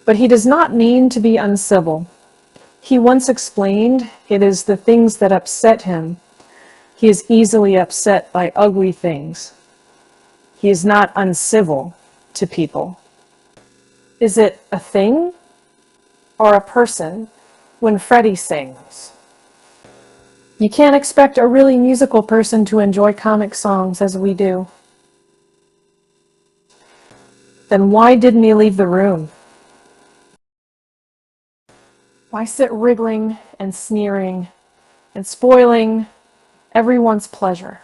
But he does not mean to be uncivil. He once explained it is the things that upset him. He is easily upset by ugly things. He is not uncivil to people. Is it a thing or a person when Freddie sings? You can't expect a really musical person to enjoy comic songs as we do. Then why didn't he leave the room? Why sit wriggling and sneering and spoiling everyone's pleasure?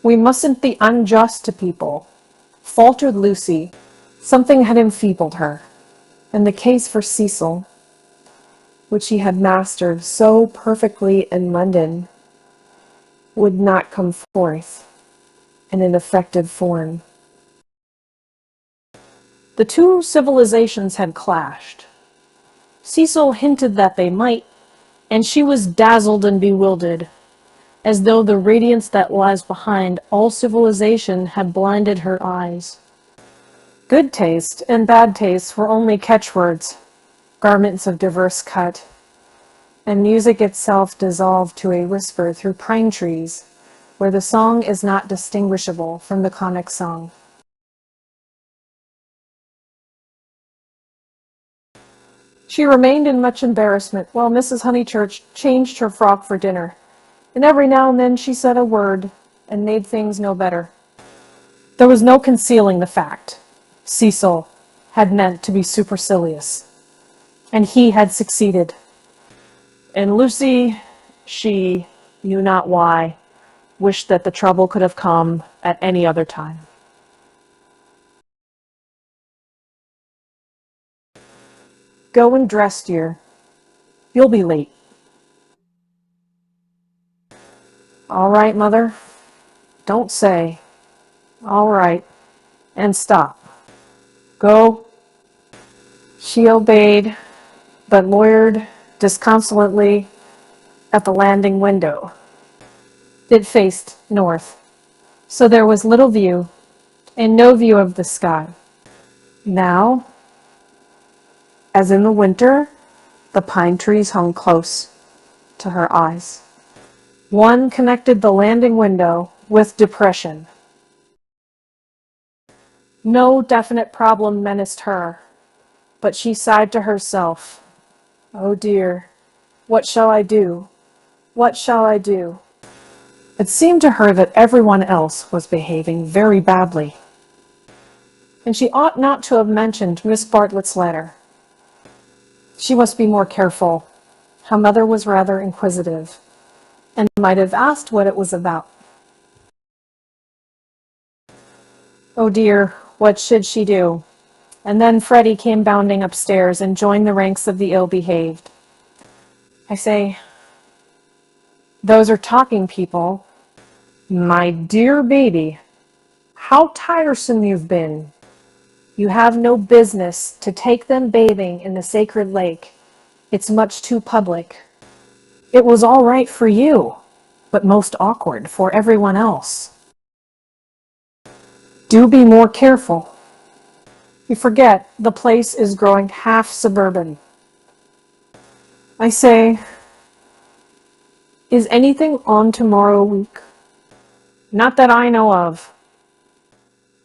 We mustn't be unjust to people, faltered Lucy. Something had enfeebled her, and the case for Cecil, which he had mastered so perfectly in London, would not come forth in an effective form. The two civilizations had clashed. Cecil hinted that they might, and she was dazzled and bewildered, as though the radiance that lies behind all civilization had blinded her eyes. Good taste and bad taste were only catchwords, garments of diverse cut, and music itself dissolved to a whisper through pine trees, where the song is not distinguishable from the conic song. She remained in much embarrassment while Mrs. Honeychurch changed her frock for dinner, and every now and then she said a word and made things no better. There was no concealing the fact. Cecil had meant to be supercilious, and he had succeeded. And Lucy, she knew not why, wished that the trouble could have come at any other time. Go and dress, dear. You'll be late. All right, Mother. Don't say. All right. And stop. Go. She obeyed, but loitered disconsolately at the landing window. It faced north, so there was little view, and no view of the sky. Now, as in the winter, the pine trees hung close to her eyes. One connected the landing window with depression. No definite problem menaced her, but she sighed to herself, "Oh dear, what shall I do? What shall I do?" It seemed to her that everyone else was behaving very badly, and she ought not to have mentioned Miss Bartlett's letter. She must be more careful. Her mother was rather inquisitive, and might have asked what it was about. Oh dear, what should she do? And then Freddie came bounding upstairs and joined the ranks of the ill-behaved. I say, those are talking people. My dear baby, how tiresome you've been. You have no business to take them bathing in the sacred lake. It's much too public. It was all right for you, but most awkward for everyone else. Do be more careful. You forget the place is growing half suburban. I say, is anything on tomorrow week? Not that I know of.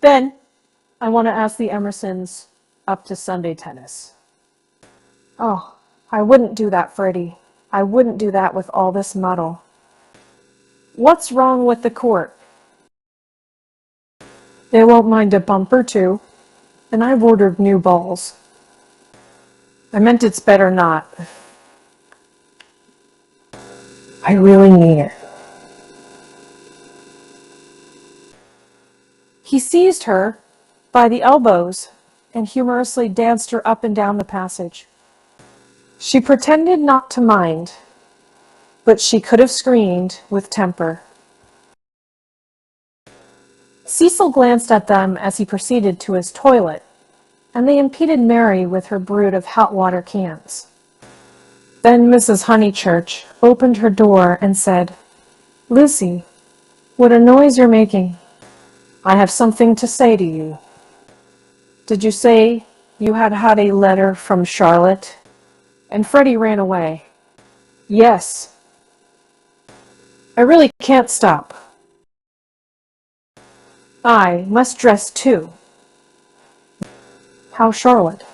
Then, I want to ask the Emersons up to Sunday tennis. Oh, I wouldn't do that, Freddie. I wouldn't do that with all this muddle. What's wrong with the court? They won't mind a bump or two, and I've ordered new balls. I meant it's better not. I really need it. He seized her by the elbows and humorously danced her up and down the passage. She pretended not to mind, but she could have screamed with temper. Cecil glanced at them as he proceeded to his toilet, and they impeded Mary with her brood of hot water cans. Then Mrs. Honeychurch opened her door and said, "Lucy, what a noise you're making. I have something to say to you. Did you say you had had a letter from Charlotte?" And Freddie ran away. "Yes. I really can't stop. I must dress too." "How, Charlotte?"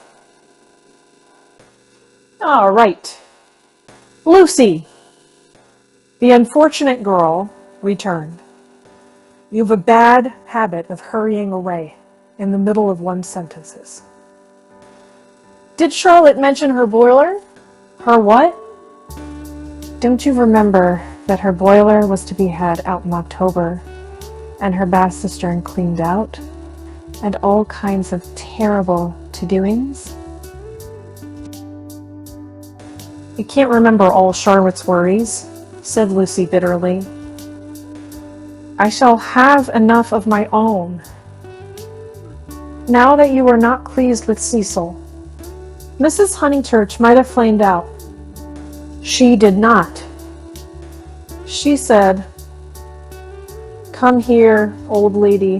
"All right. Lucy!" The unfortunate girl returned. "You've a bad habit of hurrying away in the middle of one's sentences." "Did Charlotte mention her boiler?" "Her what?" "Don't you remember that her boiler was to be had out in October, and her bath cistern cleaned out, and all kinds of terrible to-doings?" "You can't remember all Charlotte's worries," said Lucy bitterly. "I shall have enough of my own. Now that you are not pleased with Cecil." Mrs. Honeychurch might have flamed out. She did not. She said, Come here, old lady.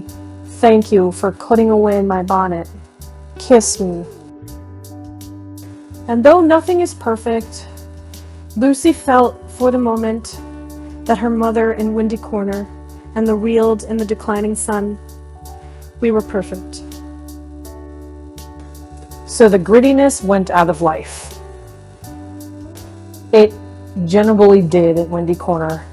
Thank you for putting away my bonnet. Kiss me. And though nothing is perfect, Lucy felt for the moment that her mother in Windy Corner and the Weald in the declining sun, we were perfect. So the grittiness went out of life. It genuinely did at Windy Corner.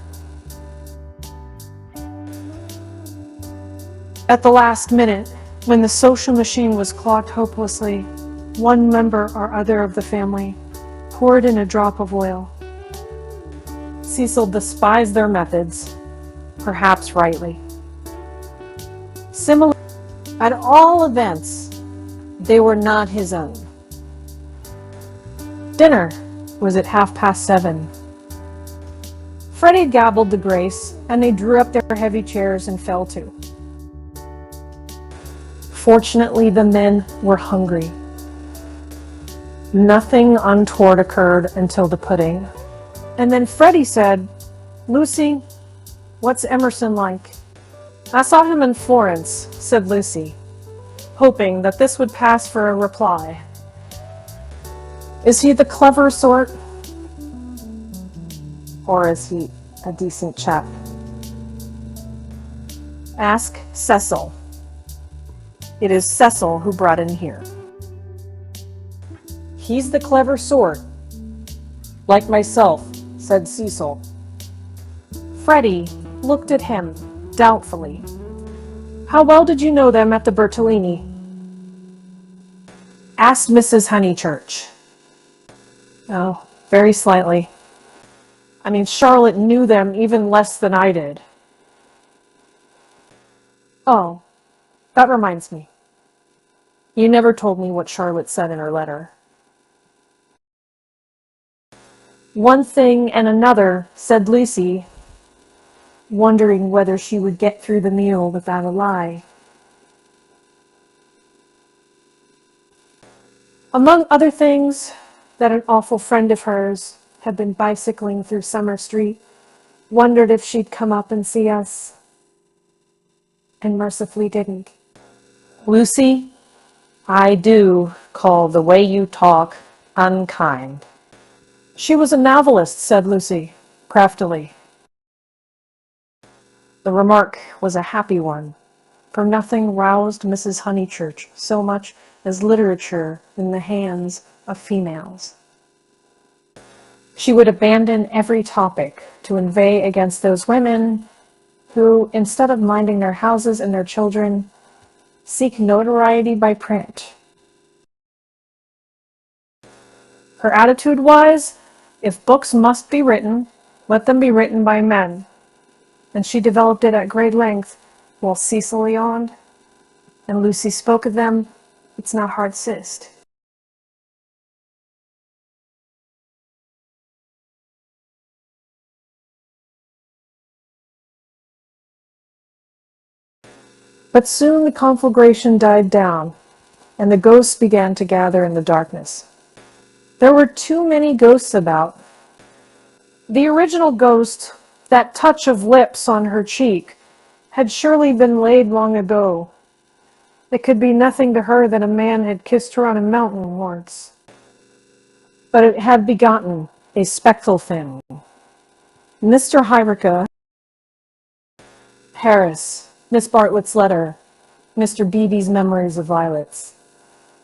At the last minute, when the social machine was clogged hopelessly, one member or other of the family poured in a drop of oil. Cecil despised their methods, perhaps rightly. Similar, at all events, they were not his own. Dinner was at 7:30. Freddie gabbled to Grace, and they drew up their heavy chairs and fell to. Fortunately, the men were hungry. Nothing untoward occurred until the pudding. And then Freddie said, "Lucy, what's Emerson like?" "I saw him in Florence," said Lucy, hoping that this would pass for a reply. "Is he the clever sort? Or is he a decent chap?" "Ask Cecil. It is Cecil who brought him here." "He's the clever sort, like myself," said Cecil. Freddie looked at him doubtfully. "How well did you know them at the Bertolini?" "Ask Mrs. Honeychurch." "Oh, very slightly. I mean, Charlotte knew them even less than I did." "Oh, that reminds me. You never told me what Charlotte said in her letter." "One thing and another," said Lucy, wondering whether she would get through the meal without a lie. "Among other things, that an awful friend of hers had been bicycling through Summer Street, wondered if she'd come up and see us, and mercifully didn't." "Lucy, I do call the way you talk unkind." "She was a novelist," said Lucy, craftily. The remark was a happy one, for nothing roused Mrs. Honeychurch so much as literature in the hands of females. She would abandon every topic to inveigh against those women who, instead of minding their houses and their children, seek notoriety by print. Her attitude was, if books must be written, let them be written by men, and she developed it at great length while Cecil yawned and Lucy spoke of them. It's not hard sist. But soon the conflagration died down, and the ghosts began to gather in the darkness. There were too many ghosts about. The original ghost, that touch of lips on her cheek, had surely been laid long ago. It could be nothing to her that a man had kissed her on a mountain once. But it had begotten a spectral thing. Mr. Hyrica, Paris, Miss Bartlett's letter, Mr. Beebe's memories of violets.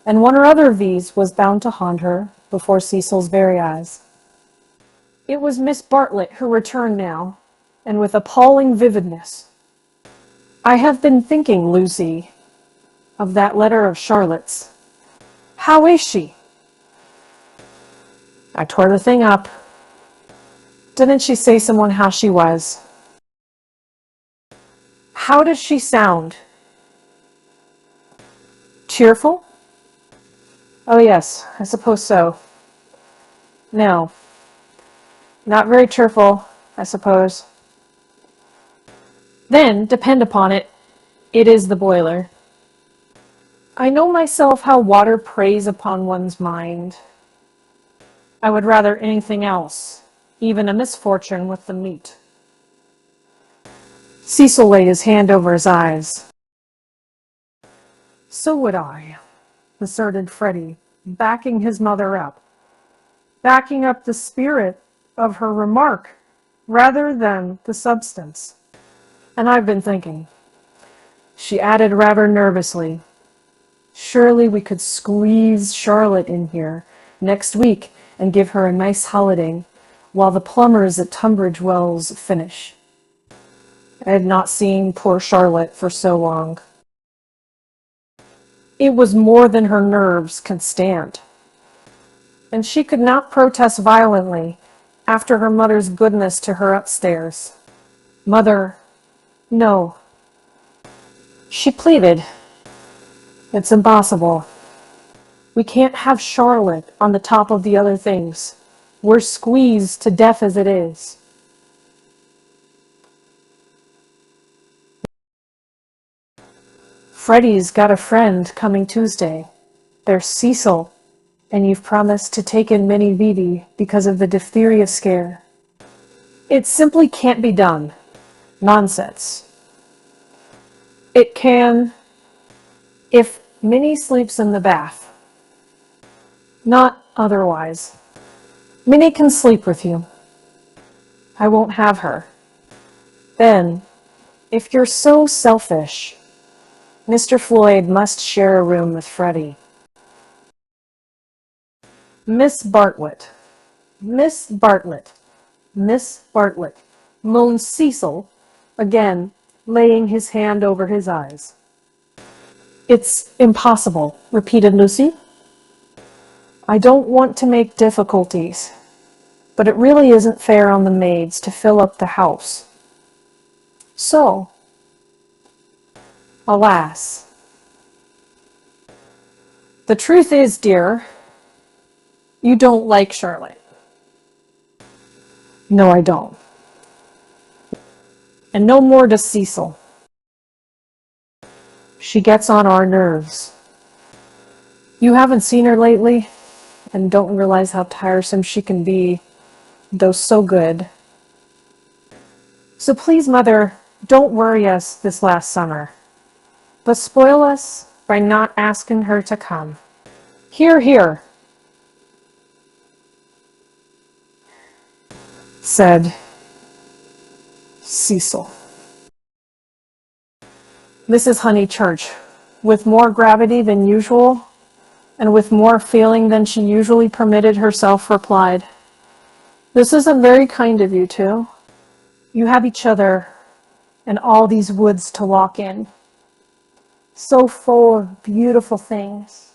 And one or other of these was bound to haunt her before Cecil's very eyes. It was Miss Bartlett who returned now, and with appalling vividness. "I have been thinking, Lucy, of that letter of Charlotte's. How is she?" "I tore the thing up." "Didn't she say someone how she was?" "How does she sound?" "Cheerful?" "Oh yes, I suppose so." "No. Not very cheerful, I suppose." "Then, depend upon it, it is the boiler. I know myself how water preys upon one's mind. I would rather anything else, even a misfortune with the meat." Cecil laid his hand over his eyes. So would I, asserted Freddie, backing his mother up. Backing up the spirit of her remark rather than the substance. And I've been thinking, she added rather nervously, surely we could squeeze Charlotte in here next week and give her a nice holiday while the plumbers at Tunbridge Wells finish. I had not seen poor Charlotte for so long. It was more than her nerves could stand, and she could not protest violently after her mother's goodness to her upstairs. Mother, no. She pleaded. It's impossible. We can't have Charlotte on the top of the other things. We're squeezed to death as it is. Freddie's got a friend coming Tuesday. There's Cecil, and you've promised to take in Minnie Vivi because of the diphtheria scare. It simply can't be done. Nonsense. It can, if Minnie sleeps in the bath. Not otherwise. Minnie can sleep with you. I won't have her. Then, if you're so selfish, Mr. Floyd must share a room with Freddie. Miss Bartlett, Miss Bartlett, Miss Bartlett, moaned Cecil, again laying his hand over his eyes. It's impossible, repeated Lucy. I don't want to make difficulties, but it really isn't fair on the maids to fill up the house. So, alas. The truth is, dear, you don't like Charlotte. No, I don't. And no more does Cecil. She gets on our nerves. You haven't seen her lately, and don't realize how tiresome she can be, though so good. So please, Mother, don't worry us this last summer, but spoil us by not asking her to come. Hear, hear, said Cecil. Mrs. Honeychurch, with more gravity than usual, and with more feeling than she usually permitted herself, replied, This isn't very kind of you two. You have each other and all these woods to walk in, so full of beautiful things.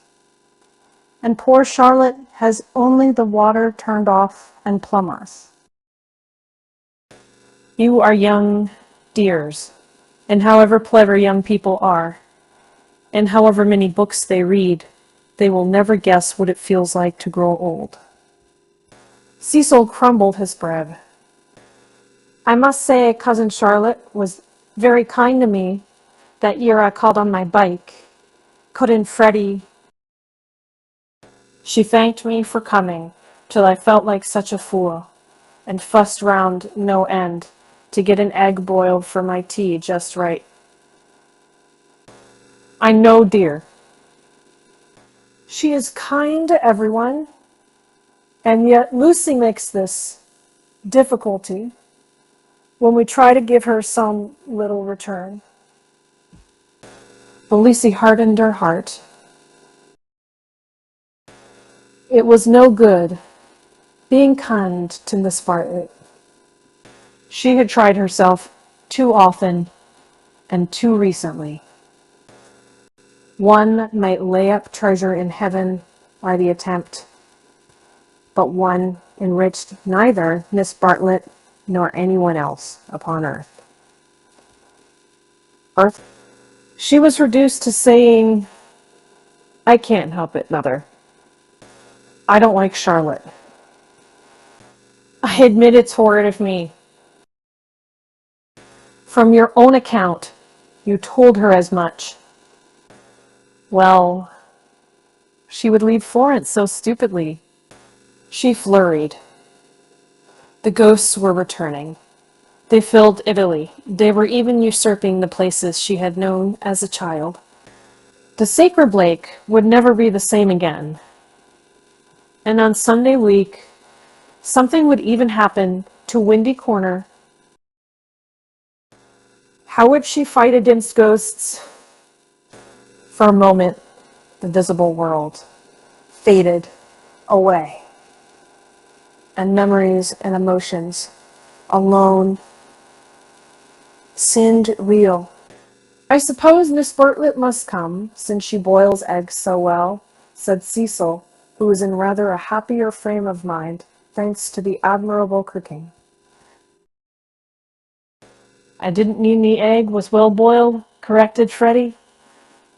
And poor Charlotte has only the water turned off and plumbers. You are young dears, and however clever young people are, and however many books they read, they will never guess what it feels like to grow old. Cecil crumbled his bread. I must say Cousin Charlotte was very kind to me that year I called on my bike. Couldn't Freddie? She thanked me for coming till I felt like such a fool, and fussed round no end to get an egg boiled for my tea just right. I know, dear. She is kind to everyone, and yet Lucy makes this difficulty when we try to give her some little return. But Lucy hardened her heart. It was no good being kind to Miss Bartlett. She had tried herself too often and too recently. One might lay up treasure in heaven by the attempt, but one enriched neither Miss Bartlett nor anyone else upon earth. She was reduced to saying, I can't help it, Mother. I don't like Charlotte. I admit it's horrid of me. From your own account, you told her as much. Well, she would leave Florence so stupidly. She flurried. The ghosts were returning. They filled Italy. They were even usurping the places she had known as a child. The sacred lake would never be the same again. And on Sunday week, something would even happen to Windy Corner. How would she fight against ghosts? For a moment, the visible world faded away, and memories and emotions alone seemed real. I suppose Miss Bartlett must come, since she boils eggs so well, said Cecil, who was in rather a happier frame of mind, thanks to the admirable cooking. I didn't mean the egg was well boiled, corrected Freddie,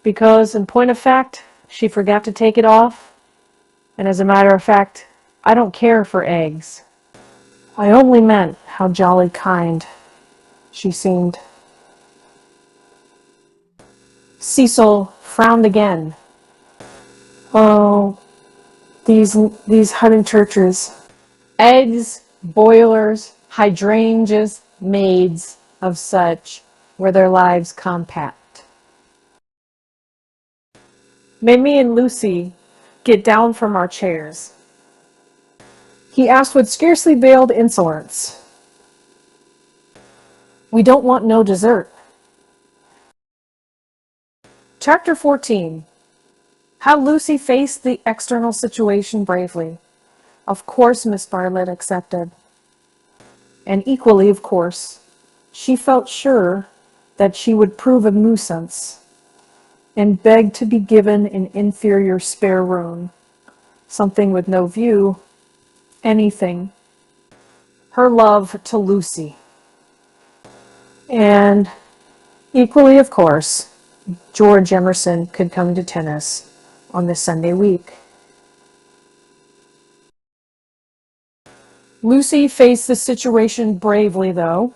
because, in point of fact, she forgot to take it off, and as a matter of fact, I don't care for eggs. I only meant how jolly kind she seemed. Cecil frowned again. Oh, these Honeychurches. Eggs, boilers, hydrangeas, maids of such were their lives compact. May me and Lucy get down from our chairs? He asked with scarcely veiled insolence. We don't want no dessert. Chapter 14. How Lucy faced the external situation bravely. Of course Miss Bartlett accepted. And equally, of course, she felt sure that she would prove a nuisance and begged to be given an inferior spare room, something with no view, anything. Her love to Lucy. And equally, of course, George Emerson could come to tennis on this Sunday week. Lucy faced the situation bravely, though.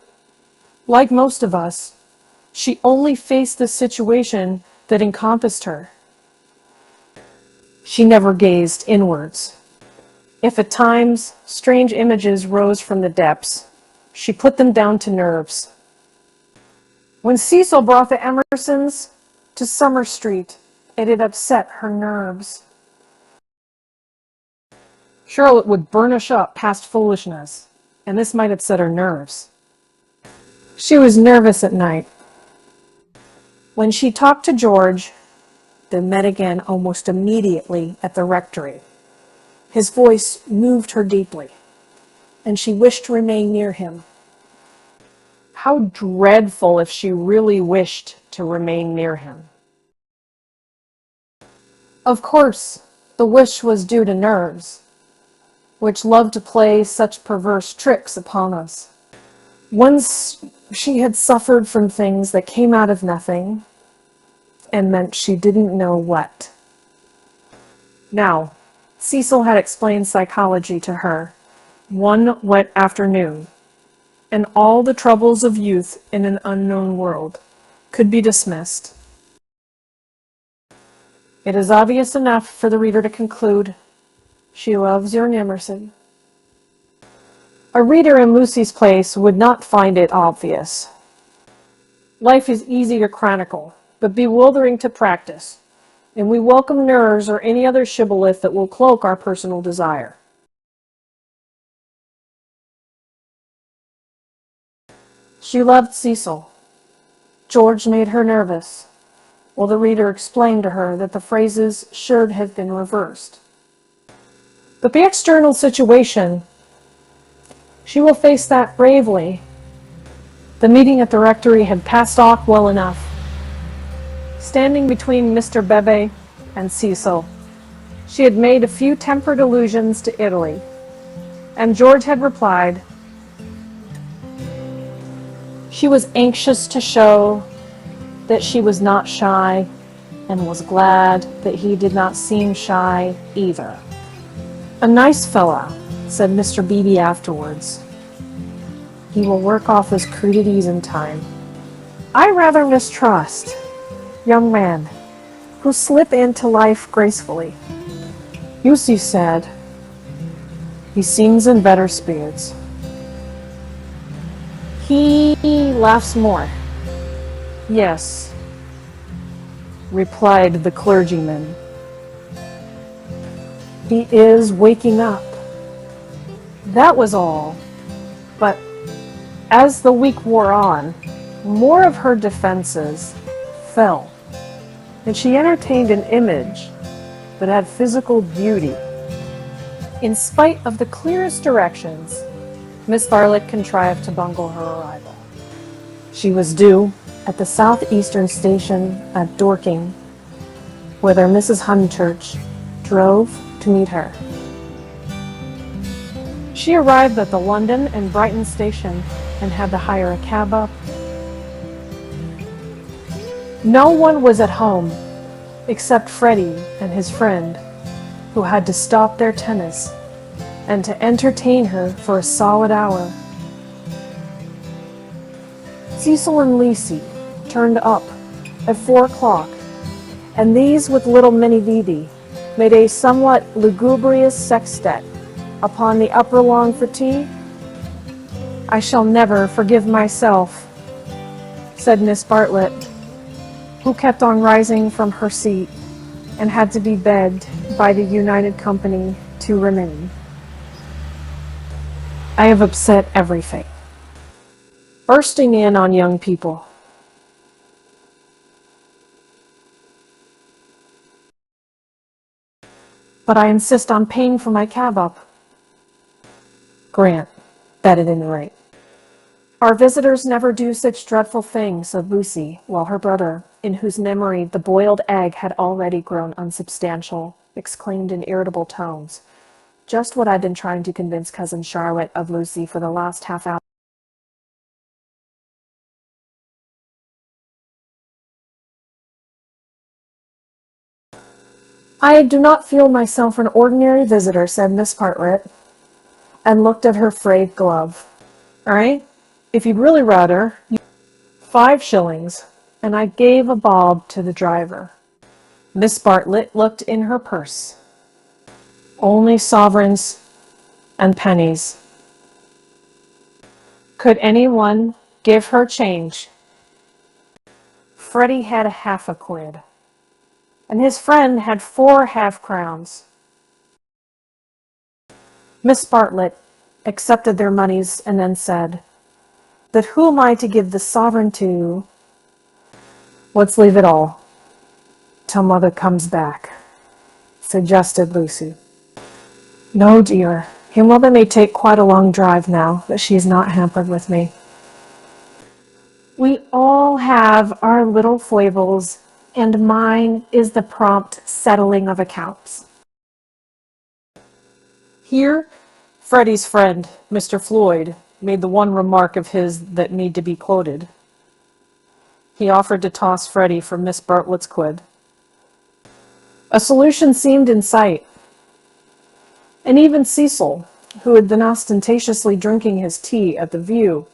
Like most of us, she only faced the situation that encompassed her. She never gazed inwards. If at times strange images rose from the depths, she put them down to nerves. When Cecil brought the Emersons to Summer Street, it had upset her nerves. Charlotte would burnish up past foolishness, and this might upset her nerves. She was nervous at night. When she talked to George, they met again almost immediately at the rectory. His voice moved her deeply, and she wished to remain near him. How dreadful if she really wished to remain near him. Of course, the wish was due to nerves, which love to play such perverse tricks upon us. Once she had suffered from things that came out of nothing and meant she didn't know what. Now, Cecil had explained psychology to her one wet afternoon, and all the troubles of youth in an unknown world could be dismissed. It is obvious enough for the reader to conclude she loves young Emerson. A reader in Lucy's place would not find it obvious. Life is easy to chronicle, but bewildering to practice, and we welcome nerves or any other shibboleth that will cloak our personal desire. She loved Cecil. George made her nervous, while the reader explained to her that the phrases should have been reversed. But the external situation, she will face that bravely. The meeting at the rectory had passed off well enough. Standing between Mr. Bebe and Cecil, she had made a few tempered allusions to Italy, and George had replied. She was anxious to show that she was not shy, and was glad that he did not seem shy either. A nice fellow, said Mr. Beebe afterwards. He will work off his crudities in time. I rather mistrust young men who slip into life gracefully. Lucy said, he seems in better spirits. He laughs more. Yes, replied the clergyman. He is waking up. That was all. But as the week wore on, more of her defenses fell, and she entertained an image that had physical beauty. In spite of the clearest directions, Miss Bartlett contrived to bungle her arrival. She was due at the southeastern station at Dorking, whither Mrs. Hunchurch drove to meet her. She arrived at the London and Brighton station and had to hire a cab up. No one was at home except Freddie and his friend, who had to stop their tennis and to entertain her for a solid hour. Cecil and Lucy turned up at 4 o'clock, and these, with little Minnie Vivi, made a somewhat lugubrious sextet upon the upper lawn for tea. I shall never forgive myself, said Miss Bartlett, who kept on rising from her seat and had to be begged by the United Company to remain. I have upset everything. Bursting in on young people. But I insist on paying for my cab up. Grant, that at any rate. Our visitors never do such dreadful things, said Lucy, while her brother, in whose memory the boiled egg had already grown unsubstantial, exclaimed in irritable tones, just what I'd been trying to convince Cousin Charlotte of Lucy for the last half hour. I do not feel myself an ordinary visitor, said Miss Bartlett, and looked at her frayed glove. All right? If you'd really rather, 5 shillings, and I gave a bob to the driver. Miss Bartlett looked in her purse. Only sovereigns and pennies. Could anyone give her change? Freddie had half a quid, and his friend had 4 half-crowns. Miss Bartlett accepted their moneys and then said, "But who am I to give the sovereign to? Let's leave it all till Mother comes back," suggested Lucy. No, dear. Your mother may take quite a long drive now that she is not hampered with me. We all have our little foibles, and mine is the prompt settling of accounts. Here, Freddie's friend, Mr. Floyd, made the one remark of his that need to be quoted. He offered to toss Freddie for Miss Bartlett's quid. A solution seemed in sight, and even Cecil, who had been ostentatiously drinking his tea at the View,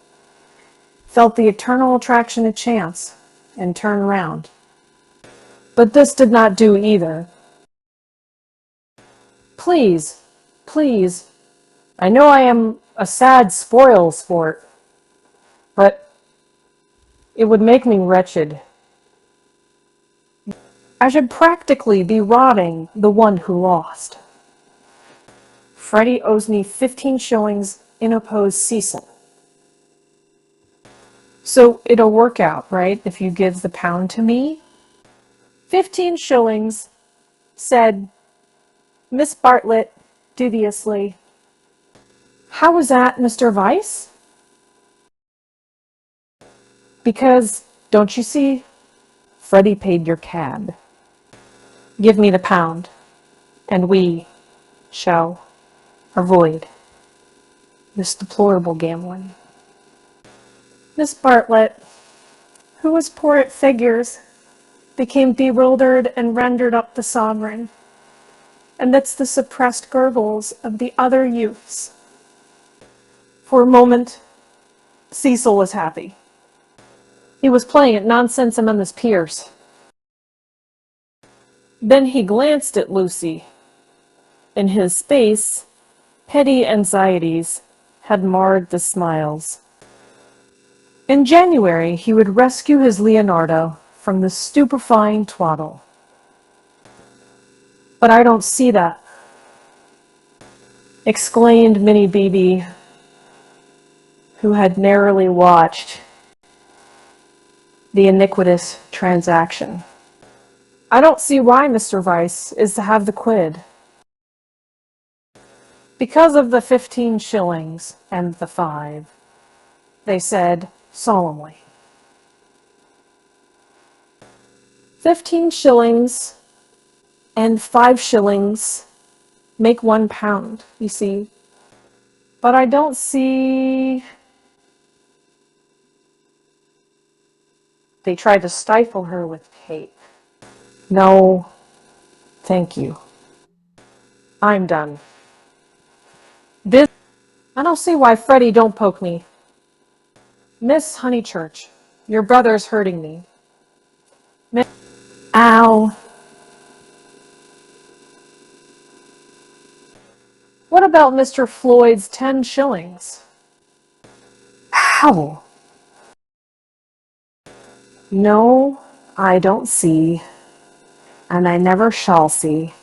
felt the eternal attraction of chance and turned round. But this did not do either. Please, please, I know I am a sad spoil sport, but it would make me wretched. I should practically be robbing the one who lost. Freddie owes me 15 shillings, interposed Cecil. So it'll work out, right, if you give the pound to me? 15 shillings, said Miss Bartlett dubiously. How was that, Mr. Vyse? Because, don't you see, Freddie paid your cab. Give me the pound, and we shall avoid this deplorable gambling. Miss Bartlett, who was poor at figures, became bewildered and rendered up the sovereign, amidst the suppressed gurgles of the other youths. For a moment, Cecil was happy. He was playing at nonsense among his peers. Then he glanced at Lucy. In his face, petty anxieties had marred the smiles. In January, he would rescue his Leonardo from the stupefying twaddle. But I don't see that, exclaimed Minnie Beebe, who had narrowly watched the iniquitous transaction. I don't see why Mr. Weiss is to have the quid. Because of the 15 shillings and the 5, they said solemnly. 15 shillings and 5 shillings make £1, you see. But I don't see... They tried to stifle her with tape. No, thank you. I'm done. I don't see why Freddie don't poke me. Miss Honeychurch, your brother's hurting me. Ow. What about Mr. Floyd's 10 shillings? Ow. No, I don't see, and I never shall see,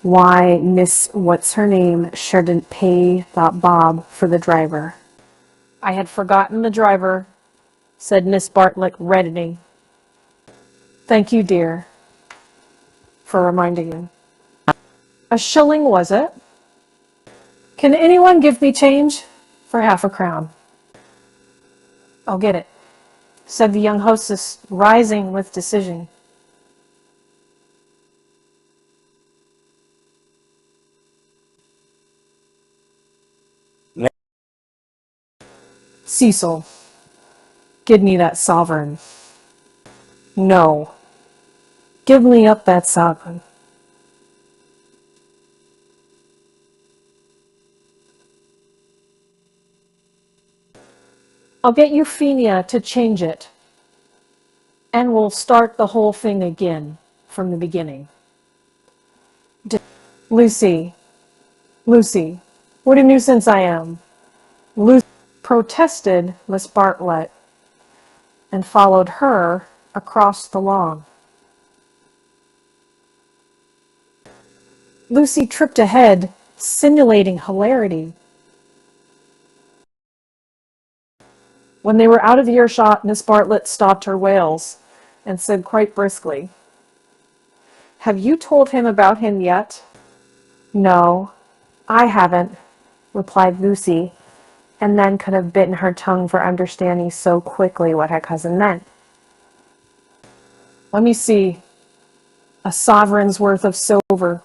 why Miss What's-Her-Name shouldn't pay that bob for the driver. I had forgotten the driver, said Miss Bartlett, reddening. Thank you, dear, for reminding me. A shilling, was it? Can anyone give me change for half a crown? I'll get it, said the young hostess, rising with decision. Cecil, give me that sovereign. No, give me up that sovereign. I'll get Euphemia to change it, and we'll start the whole thing again from the beginning. Lucy, what a nuisance I am. Lucy, protested Miss Bartlett, and followed her across the lawn. Lucy tripped ahead, simulating hilarity. When they were out of earshot, Miss Bartlett stopped her wails and said quite briskly, "Have you told him about him yet?" "No, I haven't," replied Lucy, and then could have bitten her tongue for understanding so quickly what her cousin meant. "Let me see. A sovereign's worth of silver."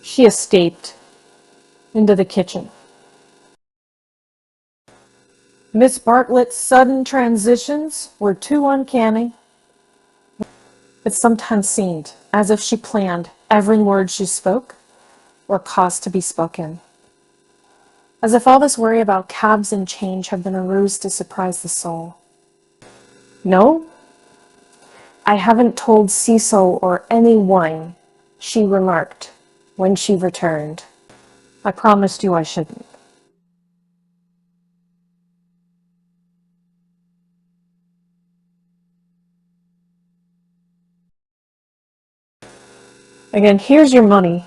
She escaped into the kitchen. Miss Bartlett's sudden transitions were too uncanny. It sometimes seemed as if she planned every word she spoke or caused to be spoken. As if all this worry about cabs and change had been a ruse to surprise the soul. "No, I haven't told Cecil or anyone," she remarked when she returned. "I promised you I shouldn't." Again, here's your money.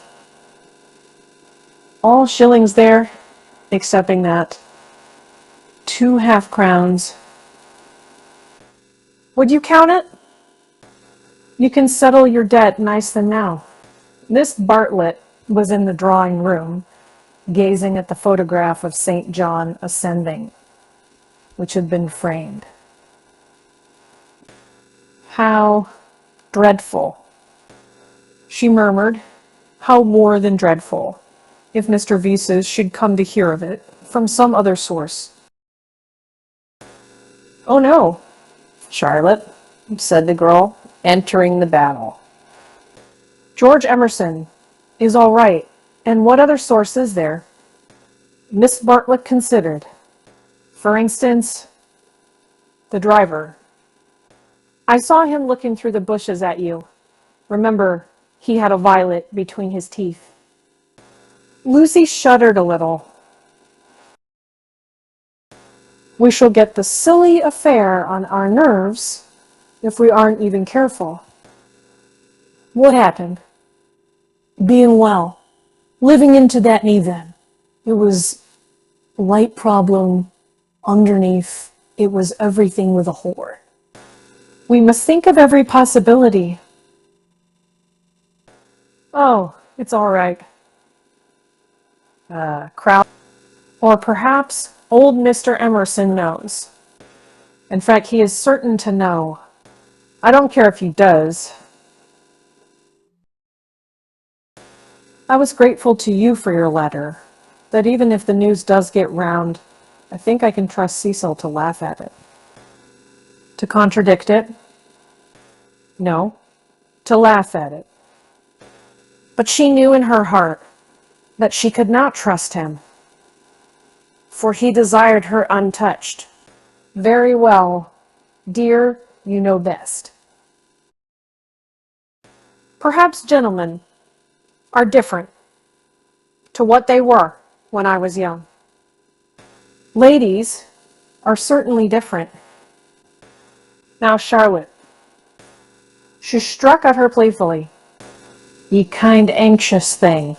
All shillings there, excepting that. 2 half-crowns. Would you count it? You can settle your debt nice than now. Miss Bartlett was in the drawing room, gazing at the photograph of St. John ascending, which had been framed. "How dreadful," she murmured. "How more than dreadful, if Mr. Vyses should come to hear of it from some other source." "Oh no, Charlotte," said the girl, entering the battle. "George Emerson is all right, and what other source is there?" Miss Bartlett considered. "For instance, the driver. I saw him looking through the bushes at you. Remember, he had a violet between his teeth." Lucy shuddered a little. We shall get the silly affair on our nerves if we aren't even careful. What happened? Being well. Living into that knee then. It was light problem underneath. It was everything with a whore. We must think of every possibility. Oh, it's all right. Crowd. Or perhaps old Mr. Emerson knows. In fact, he is certain to know. I don't care if he does. I was grateful to you for your letter, that even if the news does get round, I think I can trust Cecil to laugh at it. To contradict it? No, to laugh at it. But she knew in her heart that she could not trust him, for he desired her untouched. Very well, dear, you know best. Perhaps gentlemen are different to what they were when I was young. Ladies are certainly different. Now, Charlotte, she struck at her playfully. Ye kind anxious thing.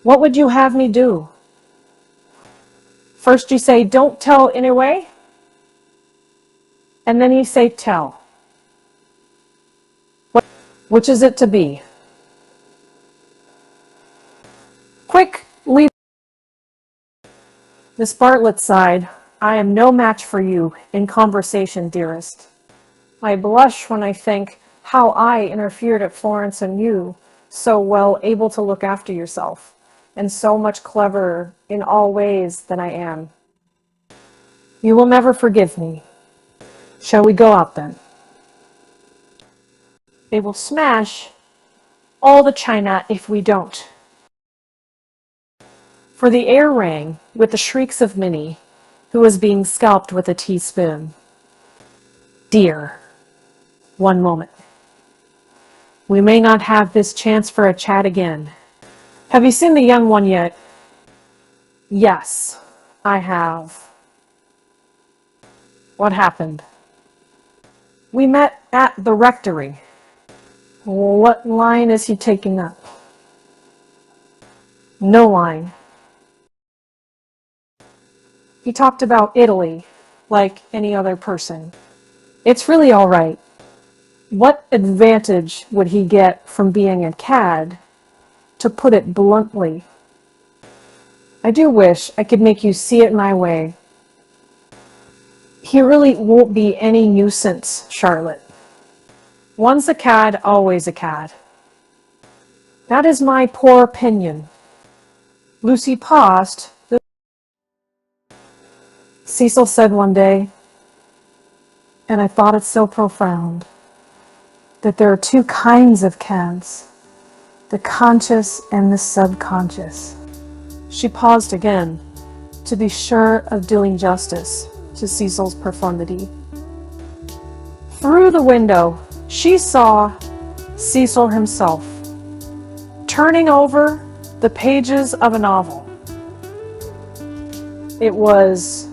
What would you have me do? First you say, don't tell anyway, and then you say, tell. Which is it to be? Quick, leave. Miss Bartlett sighed. I am no match for you in conversation, dearest. I blush when I think how I interfered at Florence and you, so well able to look after yourself, and so much cleverer in all ways than I am. You will never forgive me. Shall we go out then? They will smash all the china if we don't. For the air rang with the shrieks of Minnie, who was being scalped with a teaspoon. Dear, one moment. We may not have this chance for a chat again. Have you seen the young one yet? Yes, I have. What happened? We met at the rectory. What line is he taking up? No line. He talked about Italy, like any other person. It's really all right. What advantage would he get from being a cad, to put it bluntly? I do wish I could make you see it my way. He really won't be any nuisance, Charlotte. Once a cad, always a cad. That is my poor opinion. Lucy paused. Cecil said one day, and I thought it so profound, that there are two kinds of cads, the conscious and the subconscious. She paused again, to be sure of doing justice to Cecil's profundity. Through the window, she saw Cecil himself, turning over the pages of a novel. It was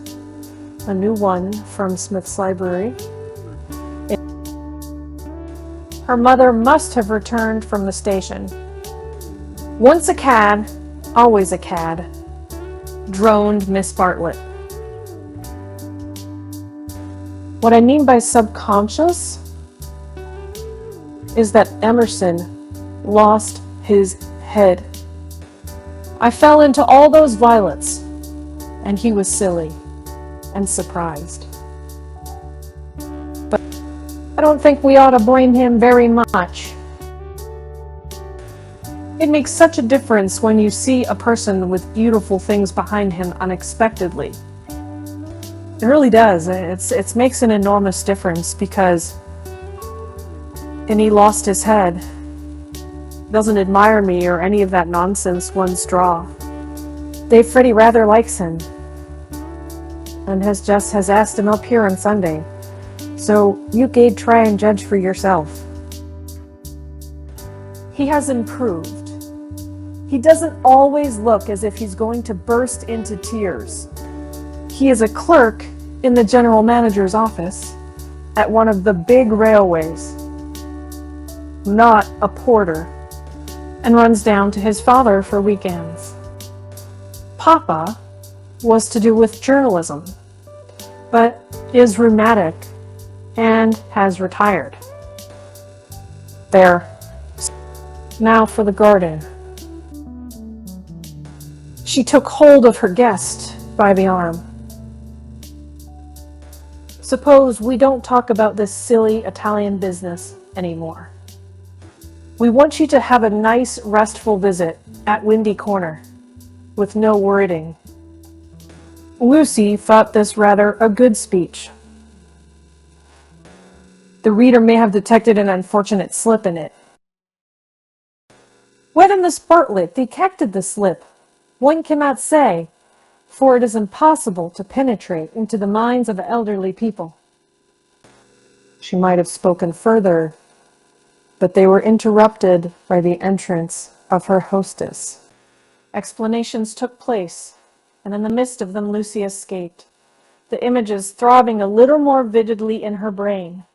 a new one from Smith's Library. Her mother must have returned from the station. Once a cad, always a cad, droned Miss Bartlett. What I mean by subconscious is that Emerson lost his head. I fell into all those violets, and he was silly and surprised. But I don't think we ought to blame him very much. It makes such a difference when you see a person with beautiful things behind him unexpectedly. It really does. It makes an enormous difference because, and he lost his head. Doesn't admire me or any of that nonsense one straw. Dave Freddy rather likes him, and has asked him up here on Sunday. So you Gade try and judge for yourself. He has improved. He doesn't always look as if he's going to burst into tears. He is a clerk in the general manager's office at one of the big railways, not a porter, and runs down to his father for weekends. Papa was to do with journalism, but is rheumatic and has retired. There. Now for the garden. She took hold of her guest by the arm. Suppose we don't talk about this silly Italian business anymore. We want you to have a nice, restful visit at Windy Corner, with no worrying. Lucy thought this rather a good speech. The reader may have detected an unfortunate slip in it. Whether Miss Bartlett detected the slip, one cannot say, for it is impossible to penetrate into the minds of elderly people. She might have spoken further, but they were interrupted by the entrance of her hostess. Explanations took place, and in the midst of them Lucy escaped, the images throbbing a little more vividly in her brain.